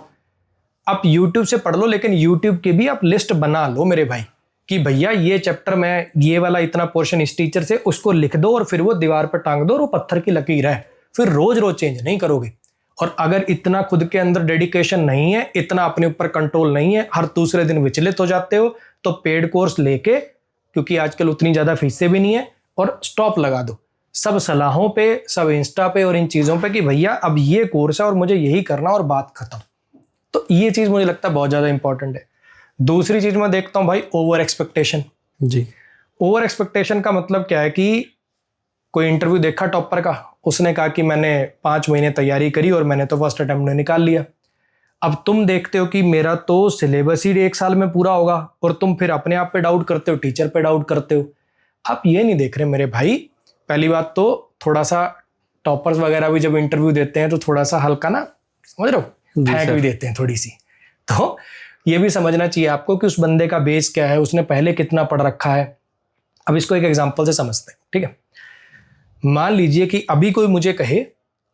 Speaker 2: आप YouTube से पढ़ लो, लेकिन YouTube की भी आप लिस्ट बना लो मेरे भाई कि भैया ये चैप्टर में ये वाला इतना पोर्शन इस टीचर से, उसको लिख दो और फिर वो दीवार पर टांग दो और वो पत्थर की लकीर है। फिर रोज रोज चेंज नहीं करोगे। और अगर इतना खुद के अंदर डेडिकेशन नहीं है, इतना अपने ऊपर कंट्रोल नहीं है, हर दूसरे दिन विचलित हो जाते हो, तो पेड कोर्स लेके, क्योंकि आजकल उतनी ज्यादा फीसें भी नहीं है, और स्टॉप लगा दो। सब सलाहों पे, सब इंस्टा पे और इन चीज़ों पे कि भैया अब ये कोर्स है और मुझे यही करना और बात खत्म। तो ये चीज़ मुझे लगता है बहुत ज़्यादा इंपॉर्टेंट है। दूसरी चीज़ मैं देखता हूँ भाई, ओवर एक्सपेक्टेशन।
Speaker 1: जी।
Speaker 2: ओवर एक्सपेक्टेशन का मतलब क्या है कि कोई इंटरव्यू देखा टॉपर का, उसने कहा कि मैंने 5 महीने तैयारी करी और मैंने तो फर्स्ट अटेम्प्ट में निकाल लिया। अब तुम देखते हो कि मेरा तो सिलेबस ही 1 साल में पूरा होगा और तुम फिर अपने आप पे डाउट करते हो, टीचर पे डाउट करते हो। आप ये नहीं देख रहे मेरे भाई, पहली बात तो थोड़ा सा टॉपर्स वगैरह भी जब इंटरव्यू देते हैं तो थोड़ा सा हल्का ना, समझ रहे हो, फेंक भी देते हैं थोड़ी सी। तो ये भी समझना चाहिए आपको कि उस बंदे का बेस क्या है, उसने पहले कितना पढ़ रखा है। अब इसको एक एग्जांपल से समझते हैं, ठीक है। मान लीजिए कि अभी कोई मुझे कहे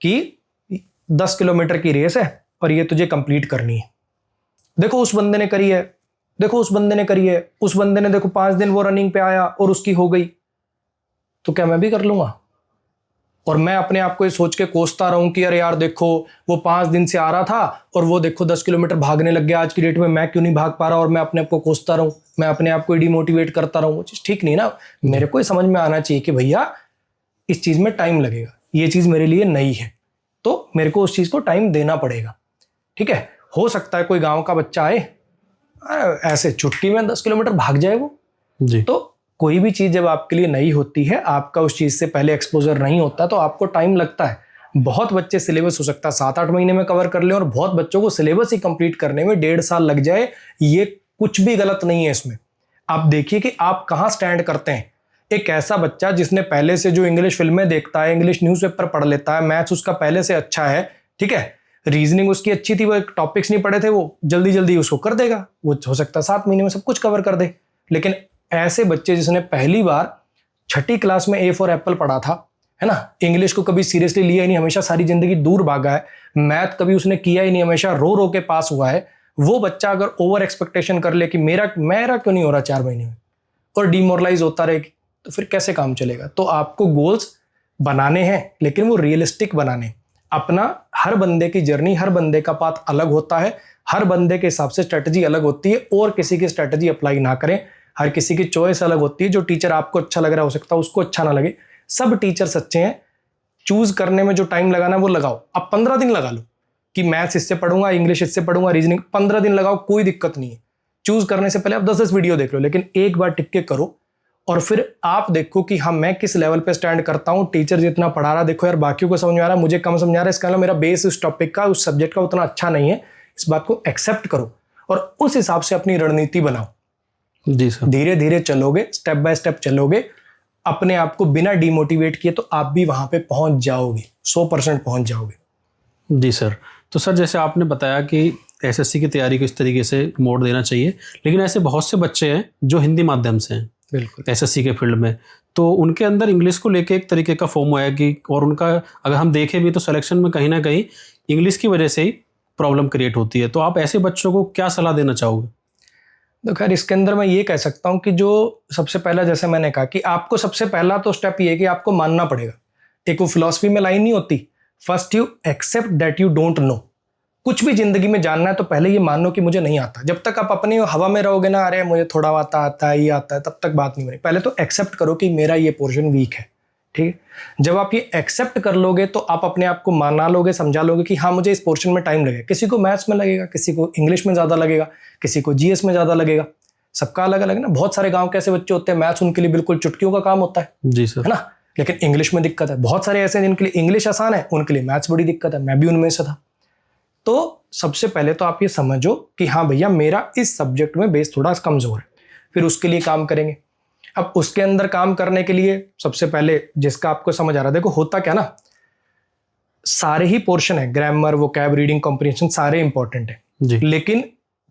Speaker 2: कि 10 किलोमीटर की रेस है और ये तुझे कंप्लीट करनी है। देखो उस बंदे ने करी है, देखो उस बंदे ने करी है, उस बंदे ने देखो 5 दिन वो रनिंग पे आया और उसकी हो गई, तो क्या मैं भी कर लूंगा? और मैं अपने आप को ये सोच के कोसता रहूं कि अरे यार देखो वो 5 दिन से आ रहा था और वो देखो 10 किलोमीटर भागने लग गया आज की डेट में, मैं क्यों नहीं भाग पा रहा, और मैं अपने आप को कोसता रहूं, मैं अपने आप को डिमोटिवेट करता रहूं। वो चीज़ ठीक नहीं ना। मेरे को समझ में आना चाहिए कि भैया इस चीज़ में टाइम लगेगा, ये चीज़ मेरे लिए नई है, तो मेरे को उस चीज़ को टाइम देना पड़ेगा, ठीक है। हो सकता है कोई गांव का बच्चा आए, ऐसे चुटकी में 10 किलोमीटर भाग जाए वो
Speaker 1: जी।
Speaker 2: तो कोई भी चीज़ जब आपके लिए नई होती है, आपका उस चीज़ से पहले एक्सपोजर नहीं होता, तो आपको टाइम लगता है। बहुत बच्चे सिलेबस हो सकता है 7-8 महीने में कवर कर लें और बहुत बच्चों को सिलेबस ही कंप्लीट करने में 1.5 साल लग जाए। ये कुछ भी गलत नहीं है इसमें। आप देखिए कि आप कहाँ स्टैंड करते हैं। एक ऐसा बच्चा जिसने पहले से जो इंग्लिश फिल्में देखता है, इंग्लिश न्यूज़पेपर पढ़ लेता है, मैथ्स उसका पहले से अच्छा है, ठीक है, रीजनिंग उसकी अच्छी थी, वो टॉपिक्स नहीं पढ़े थे, वो जल्दी जल्दी उसको कर देगा, वो हो सकता है 7 महीने में सब कुछ कवर कर दे। लेकिन ऐसे बच्चे जिसने पहली बार 6ठी क्लास में ए फॉर एप्पल पढ़ा था, है ना, इंग्लिश को कभी सीरियसली लिया ही नहीं, हमेशा सारी जिंदगी दूर भागा है, मैथ कभी उसने किया ही नहीं, हमेशा रो रो के पास हुआ है, वो बच्चा अगर ओवर एक्सपेक्टेशन कर ले कि मेरा क्यों नहीं हो रहा 4 महीने में, और डिमोरलाइज होता रहे, तो फिर कैसे काम चलेगा। तो आपको गोल्स बनाने हैं, लेकिन वो रियलिस्टिक बनाने। अपना हर बंदे की जर्नी, हर बंदे का पाथ अलग होता है, हर बंदे के हिसाब से स्ट्रेटजी अलग होती है, और किसी की स्ट्रेटजी अप्लाई ना करें। हर किसी की चॉइस अलग होती है, जो टीचर आपको अच्छा लग रहा है हो सकता है उसको अच्छा ना लगे। सब टीचर्स अच्छे हैं, चूज करने में जो टाइम लगाना वो लगाओ। अब 15 दिन लगा लो कि मैथ्स इससे पढ़ूंगा, इंग्लिश इससे पढ़ूंगा, रीजनिंग 15 दिन लगाओ, कोई दिक्कत नहीं है। चूज करने से पहले आप 10-10 वीडियो देख लो, लेकिन एक बार टिक के करो और फिर आप देखो कि हाँ मैं किस लेवल पे स्टैंड करता हूँ। टीचर जितना पढ़ा रहा, देखो यार बाकियों को समझ में आ रहा है, मुझे कम समझ आ रहा है, इसका मतलब मेरा बेस उस टॉपिक का, उस सब्जेक्ट का उतना अच्छा नहीं है। इस बात को एक्सेप्ट करो और उस हिसाब से अपनी रणनीति बनाओ।
Speaker 1: जी सर।
Speaker 2: धीरे धीरे चलोगे, स्टेप बाय स्टेप चलोगे, अपने आप को बिना डिमोटिवेट किए, तो आप भी वहां पे पहुंच जाओगे, 100% पहुंच जाओगे।
Speaker 1: जी सर। तो सर जैसे आपने बताया कि एसएससी की तैयारी को इस तरीके से मोड़ देना चाहिए, लेकिन ऐसे बहुत से बच्चे हैं जो हिंदी माध्यम से हैं
Speaker 2: बिल्कुल
Speaker 1: एसएससी के फील्ड में, तो उनके अंदर इंग्लिश को लेके एक तरीके का फोमो है कि, और उनका अगर हम देखें भी तो सिलेक्शन में कहीं ना कहीं इंग्लिश की वजह से ही प्रॉब्लम क्रिएट होती है। तो आप ऐसे बच्चों को क्या सलाह देना चाहोगे?
Speaker 2: तो खैर इसके अंदर मैं ये कह सकता हूँ कि जो सबसे पहला, जैसे मैंने कहा कि आपको सबसे पहला तो स्टेप ये है कि आपको मानना पड़ेगा। एक वो फिलॉसफी में लाइन नहीं होती, first you accept that you don't know. कुछ भी जिंदगी में जानना है तो पहले ये मानो कि मुझे नहीं आता। जब तक आप अपनी हवा में रहोगे ना, अरे मुझे थोड़ा आता है, ये आता है, तब तक बात नहीं बनी। पहले तो एक्सेप्ट करो कि मेरा ये पोर्शन वीक है, ठीक है। जब आप ये एक्सेप्ट कर लोगे तो आप अपने आप को माना लोगे, समझा लोगे कि हाँ मुझे इस पोर्शन में टाइम लगेगा। किसी को मैथ्स में लगेगा, किसी को इंग्लिश में ज़्यादा लगेगा, किसी को जीएस में ज़्यादा लगेगा, सबका अलग अलग ना। बहुत सारे गांव के ऐसे बच्चे होते हैं, मैथ्स उनके लिए बिल्कुल चुटकियों का काम होता है,
Speaker 1: जी सर,
Speaker 2: है ना, लेकिन इंग्लिश में दिक्कत है। बहुत सारे ऐसे जिनके लिए इंग्लिश आसान है, उनके लिए मैथ्स बड़ी दिक्कत है, मैं भी उनमें से था। तो सबसे पहले तो आप ये समझो कि हाँ भैया मेरा इस सब्जेक्ट में बेस थोड़ा कमज़ोर है, फिर उसके लिए काम करेंगे। अब उसके अंदर काम करने के लिए सबसे पहले जिसका आपको समझ आ रहा है, देखो होता क्या ना, सारे ही पोर्शन है, ग्रामर, वोकैब, रीडिंग कॉम्प्रिहेंशन सारे इंपॉर्टेंट है
Speaker 1: जी।
Speaker 2: लेकिन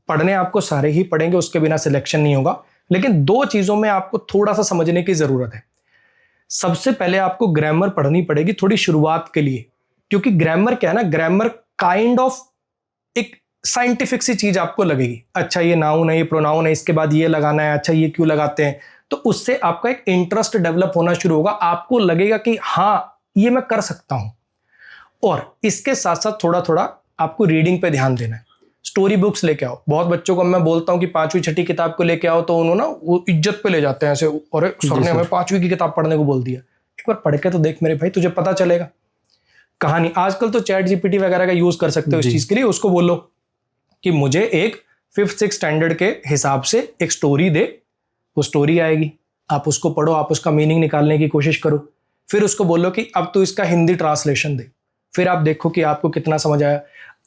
Speaker 2: पढ़ने आपको सारे ही पढ़ेंगे, उसके बिना सिलेक्शन नहीं होगा। लेकिन 2 चीज़ों में आपको थोड़ा सा समझने की ज़रूरत है। सबसे पहले आपको ग्रामर पढ़नी पड़ेगी थोड़ी शुरुआत के लिए, क्योंकि ग्रामर क्या है ना, ग्रामर काइंड ऑफ एक साइंटिफिक सी चीज आपको लगेगी। अच्छा ये नाउन है, ये प्रोनाउन है, इसके बाद ये लगाना है, अच्छा ये क्यों लगाते हैं, तो उससे आपका एक इंटरेस्ट डेवलप होना शुरू होगा। आपको लगेगा कि हाँ ये मैं कर सकता हूं। और इसके साथ साथ थोड़ा थोड़ा आपको रीडिंग पे ध्यान देना है। स्टोरी बुक्स लेके आओ। बहुत बच्चों को मैं बोलता हूँ कि 5वीं 6ठी किताब को लेके आओ, तो उन्होंने वो इज्जत पे ले जाते हैं ऐसे, और सर ने हमें 5वीं की किताब पढ़ने को बोल दिया। बार पढ़ के तो देख मेरे भाई, तुझे पता चलेगा कहानी। आजकल तो चैट जीपीटी वगैरह का यूज कर सकते हो इस चीज के लिए। उसको बोलो कि मुझे एक 5th-6th स्टैंडर्ड के हिसाब से एक स्टोरी दे, वो स्टोरी आएगी, आप उसको पढ़ो, आप उसका मीनिंग निकालने की कोशिश करो। फिर उसको बोलो कि अब तू इसका हिंदी ट्रांसलेशन दे, फिर आप देखो कि आपको कितना समझ आया।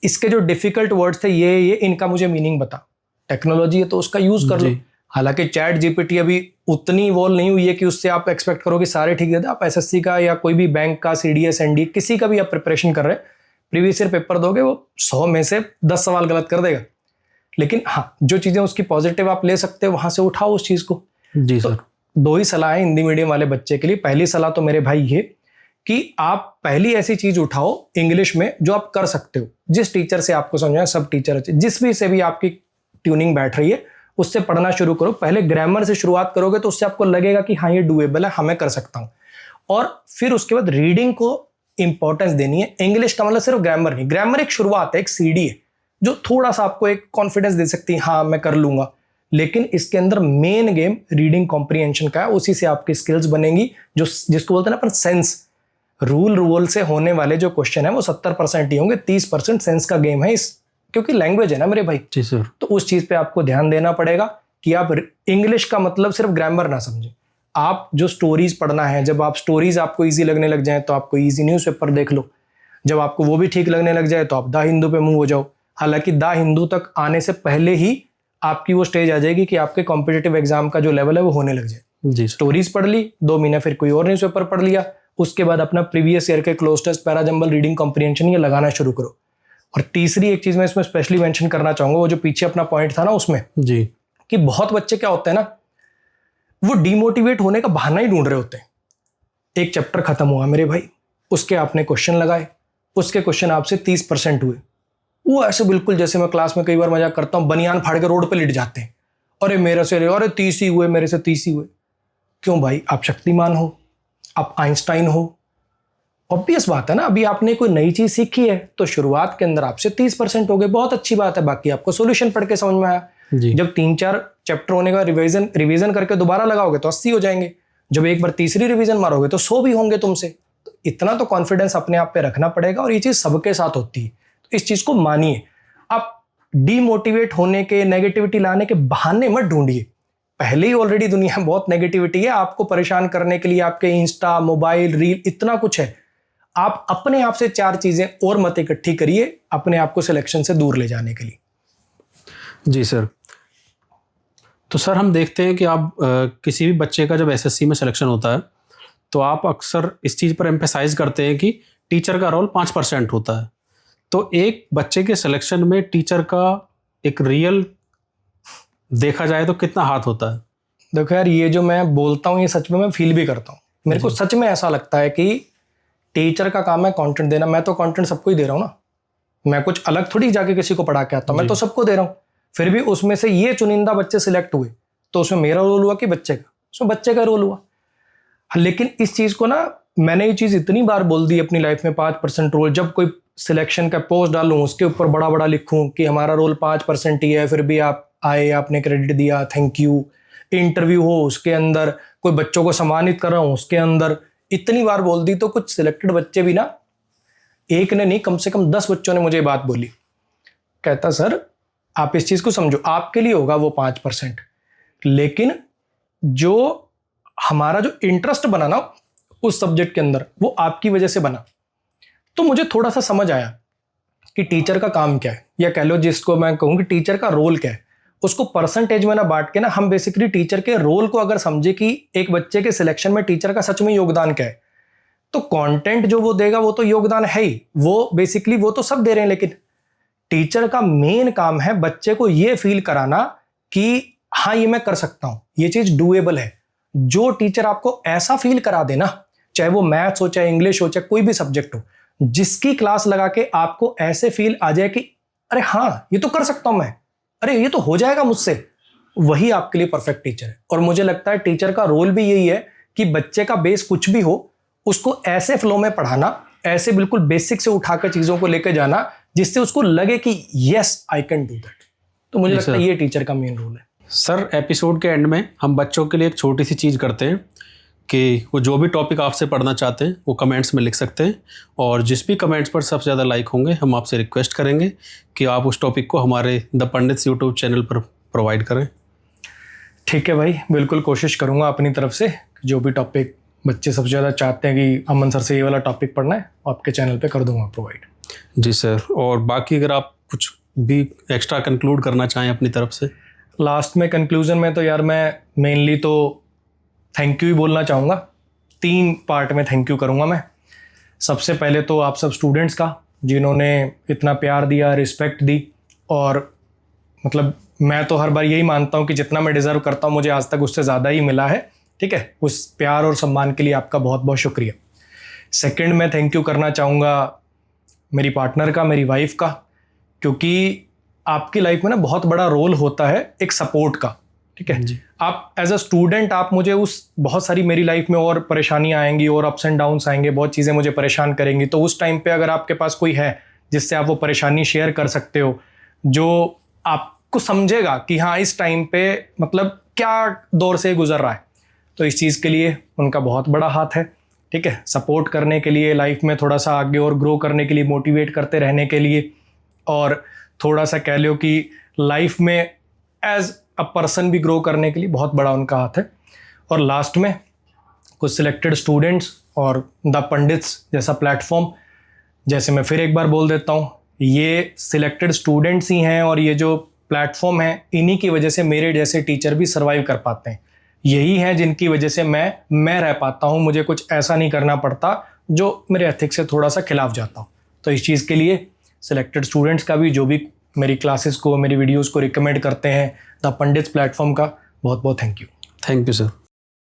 Speaker 2: इसके जो डिफिकल्ट वर्ड्स थे ये इनका मुझे मीनिंग बता। टेक्नोलॉजी है तो उसका यूज कर लो। हालांकि चैट जीपीटी अभी उतनी इवॉल्व नहीं हुई है कि उससे आप एक्सपेक्ट करो कि सारे ठीक दे दे। आप एसएससी का या कोई भी बैंक का, सीडीएस, एनडी, किसी का भी आप प्रिपरेशन कर रहे हैं, प्रीवियस ईयर पेपर दोगे, वो 100 में से 10 सवाल गलत कर देगा। लेकिन हाँ, जो चीजें उसकी पॉजिटिव आप ले सकते हो वहां से उठाओ उस चीज को।
Speaker 1: जी
Speaker 2: तो
Speaker 1: सर।
Speaker 2: 2 ही सलाह है हिंदी मीडियम वाले बच्चे के लिए। पहली सलाह तो मेरे भाई ये कि आप पहली ऐसी चीज उठाओ इंग्लिश में जो आप कर सकते हो। जिस टीचर से आपको समझाए, सब टीचर अच्छे, जिस भी से भी आपकी ट्यूनिंग बैठ रही है उससे पढ़ना शुरू करो। पहले ग्रामर से शुरुआत करोगे तो उससे आपको लगेगा कि हाँ ये डूएबल है, हमें कर सकता हूं। और फिर उसके बाद रीडिंग को इंपॉर्टेंस देनी है। इंग्लिश का मतलब सिर्फ ग्रामर नहीं, ग्रामर एक शुरुआत है, एक सीढ़ी है जो थोड़ा सा आपको एक कॉन्फिडेंस दे सकती है, हाँ मैं कर लूंगा। लेकिन इसके अंदर मेन गेम रीडिंग कॉम्प्रिहेंशन का है। उसी से आपकी स्किल्स बनेंगी, जो जिसको बोलते हैं ना अपन सेंस। रूल से होने वाले जो क्वेश्चन है वो 70% ही होंगे, 30% सेंस का गेम है इस, क्योंकि लैंग्वेज है ना मेरे भाई।
Speaker 1: जी सर।
Speaker 2: तो उस चीज पे आपको ध्यान देना पड़ेगा कि आप इंग्लिश का मतलब सिर्फ ग्रामर ना समझें। आप जो स्टोरीज पढ़ना है, जब आप स्टोरीज आपको इजी लगने लग जाए तो आपको इजी न्यूज़पेपर देख लो। जब आपको वो भी ठीक लगने लग जाए तो आप द हिंदू पे मूव हो जाओ। हालांकि द हिंदू तक आने से पहले ही आपकी वो स्टेज आ जाएगी कि आपके कॉम्पिटिटिव एग्जाम का जो लेवल है वो होने लग जाए।
Speaker 1: जी।
Speaker 2: स्टोरीज पढ़ ली 2 महीने, फिर कोई और न्यूज़पेपर पढ़ लिया, उसके बाद अपना प्रीवियस ईयर के cloze test, parajumble, reading comprehension ये लगाना शुरू करो। और तीसरी एक चीज मैं इसमें स्पेशली मेंशन करना चाहूंगा, वो जो पीछे अपना पॉइंट था ना उसमें,
Speaker 1: जी,
Speaker 2: कि बहुत बच्चे क्या होते हैं ना, वो डिमोटिवेट होने का बहाना ही ढूंढ रहे होते हैं। एक चैप्टर खत्म हुआ मेरे भाई, उसके आपने क्वेश्चन लगाए, उसके क्वेश्चन आपसे 30% हुए, वो ऐसे बिल्कुल जैसे मैं क्लास में कई बार मजाक करता हूँ, बनियान फाड़ के रोड पे लेट जाते हैं। अरे मेरे से, अरे 30 ही हुए, मेरे से 30 ही हुए। क्यों भाई? आप शक्तिमान हो, आप आइंस्टाइन हो, ऑब्वियस बात है ना। अभी आपने कोई नई चीज सीखी है तो शुरुआत के अंदर आपसे 30% हो गए, बहुत अच्छी बात है। बाकी आपको सॉल्यूशन पढ़ के समझ में आया। जब 3-4 चैप्टर होने का रिवीजन करके दोबारा लगाओगे तो 80 हो जाएंगे। जब एक बार तीसरी रिवीजन मारोगे तो 100 भी होंगे तुमसे। तो इतना तो कॉन्फिडेंस अपने आप पे रखना पड़ेगा, और ये चीज सबके साथ होती है, तो इस चीज को मानिए। आप डीमोटिवेट होने के, नेगेटिविटी लाने के बहाने मत ढूंढिए। पहले ही ऑलरेडी दुनिया में बहुत नेगेटिविटी है, आपको परेशान करने के लिए आपके इंस्टा, मोबाइल, रील, इतना कुछ है। आप अपने आप से 4 चीजें और मत इकट्ठी करिए अपने आप को सिलेक्शन से दूर ले जाने के लिए।
Speaker 1: जी सर। तो सर हम देखते हैं कि आप किसी भी बच्चे का जब एसएससी में सिलेक्शन होता है तो आप अक्सर इस चीज़ पर एम्फेसाइज करते हैं कि टीचर का रोल 5% होता है। तो एक बच्चे के सिलेक्शन में टीचर का एक रियल देखा जाए तो कितना हाथ होता है?
Speaker 2: देखो यार, ये जो मैं बोलता हूँ ये सच में मैं फील भी करता हूँ। मेरे को सच में ऐसा लगता है कि टीचर का काम है कंटेंट देना। मैं तो कंटेंट सबको ही दे रहा हूँ ना, मैं कुछ अलग थोड़ी जाके किसी को पढ़ा के आता हूँ, मैं तो सबको दे रहा हूँ। फिर भी उसमें से ये चुनिंदा बच्चे सिलेक्ट हुए तो उसमें मेरा रोल हुआ कि बच्चे का? उसमें बच्चे का रोल हुआ। लेकिन इस चीज को ना, मैंने ये चीज इतनी बार बोल दी अपनी लाइफ में, 5% रोल। जब कोई सिलेक्शन का पोस्ट डालूं उसके ऊपर बड़ा बड़ा लिखूं कि हमारा रोल 5% ही है, फिर भी आप आए, आपने क्रेडिट दिया, थैंक यू। इंटरव्यू हो उसके अंदर, कोई बच्चों को सम्मानित कर रहा हूं उसके अंदर, इतनी बार बोल दी। तो कुछ सिलेक्टेड बच्चे भी ना, एक ने नहीं कम से कम 10 बच्चों ने मुझे बात बोली, कहता सर आप इस चीज को समझो, आपके लिए होगा वो 5%, लेकिन जो हमारा जो इंटरेस्ट बना ना उस सब्जेक्ट के अंदर, वो आपकी वजह से बना। तो मुझे थोड़ा सा समझ आया कि टीचर का काम क्या है, या कह लो जिसको मैं कहूँ कि टीचर का रोल क्या है। उसको परसेंटेज में ना बांट के ना, हम बेसिकली टीचर के रोल को अगर समझे कि एक बच्चे के सिलेक्शन में टीचर का सच में योगदान क्या है, तो कंटेंट जो वो देगा वो तो योगदान है ही, वो बेसिकली वो तो सब दे रहे हैं। लेकिन टीचर का मेन काम है बच्चे को ये फील कराना कि हाँ ये मैं कर सकता हूं, ये चीज डूएबल है। जो टीचर आपको ऐसा फील करा देना, चाहे वो मैथ्स हो, चाहे इंग्लिश हो, चाहे कोई भी सब्जेक्ट हो, जिसकी क्लास लगा के आपको ऐसे फील आ जाए कि अरे हाँ ये तो कर सकता हूं मैं, अरे ये तो हो जाएगा मुझसे, वही आपके लिए परफेक्ट टीचर है। और मुझे लगता है टीचर का रोल भी यही है कि बच्चे का बेस कुछ भी हो, उसको ऐसे फ्लो में पढ़ाना, ऐसे बिल्कुल बेसिक से उठाकर चीजों को लेकर जाना जिससे उसको लगे कि yes I can do that. तो मुझे लगता है ये टीचर का मेन रोल है।
Speaker 1: सर एपिसोड के एंड में हम बच्चों के लिए एक छोटी सी चीज़ करते हैं कि वो जो भी टॉपिक आपसे पढ़ना चाहते हैं वो कमेंट्स में लिख सकते हैं, और जिस भी कमेंट्स पर सबसे ज़्यादा लाइक होंगे हम आपसे रिक्वेस्ट करेंगे कि आप उस टॉपिक को हमारे द पंडित्स यूट्यूब चैनल पर प्रोवाइड करें।
Speaker 2: ठीक है भाई, बिल्कुल कोशिश करूँगा अपनी तरफ से, जो भी टॉपिक बच्चे सबसे ज़्यादा चाहते हैं कि अमन सर से ये वाला टॉपिक पढ़ना है, आपके चैनल पे कर दूंगा प्रोवाइड।
Speaker 1: जी सर, और बाकी अगर आप कुछ भी एक्स्ट्रा कंक्लूड करना चाहें अपनी तरफ से।
Speaker 2: लास्ट में कंक्लूजन में तो यार मैं मेनली तो थैंक यू ही बोलना चाहूँगा। 3 पार्ट में थैंक यू करूँगा मैं। सबसे पहले तो आप सब स्टूडेंट्स का, जिन्होंने इतना प्यार दिया, रिस्पेक्ट दी, और मतलब मैं तो हर बार यही मानता हूँ कि जितना मैं डिज़र्व करता हूँ मुझे आज तक उससे ज़्यादा ही मिला है। ठीक है, उस प्यार और सम्मान के लिए आपका बहुत बहुत शुक्रिया। सेकंड, मैं थैंक यू करना चाहूँगा मेरी पार्टनर का, मेरी वाइफ का, क्योंकि आपकी लाइफ में ना बहुत बड़ा रोल होता है एक सपोर्ट का। ठीक है, आप एज अ स्टूडेंट आप मुझे उस बहुत सारी मेरी लाइफ में और परेशानियाँ आएंगी और अप्स एंड डाउन्स आएंगे, बहुत चीज़ें मुझे परेशान करेंगी, तो उस टाइम पे अगर आपके पास कोई है जिससे आप वो परेशानी शेयर कर सकते हो, जो आपको समझेगा कि हाँ इस टाइम पे मतलब क्या दौर से गुजर रहा है, तो इस चीज़ के लिए उनका बहुत बड़ा हाथ है। ठीक है, सपोर्ट करने के लिए, लाइफ में थोड़ा सा आगे और ग्रो करने के लिए, मोटिवेट करते रहने के लिए, और थोड़ा सा कह लो कि लाइफ में एज अ पर्सन भी ग्रो करने के लिए बहुत बड़ा उनका हाथ है। और लास्ट में कुछ सिलेक्टेड स्टूडेंट्स और द पंडित्स जैसा प्लेटफॉर्म, जैसे मैं फिर एक बार बोल देता हूँ, ये सिलेक्टेड स्टूडेंट्स ही हैं, और ये जो प्लेटफॉर्म है इन्हीं की वजह से मेरे जैसे टीचर भी सर्वाइव कर पाते हैं। यही हैं जिनकी वजह से मैं रह पाता हूँ, मुझे कुछ ऐसा नहीं करना पड़ता जो मेरे एथिक्स से थोड़ा सा खिलाफ जाता हूँ। तो इस चीज़ के लिए सिलेक्टेड स्टूडेंट्स का भी, जो भी मेरी क्लासेस को, मेरी वीडियोस को रिकमेंड करते हैं, द पंडित्स प्लेटफॉर्म का बहुत बहुत thank you.
Speaker 1: Thank you sir.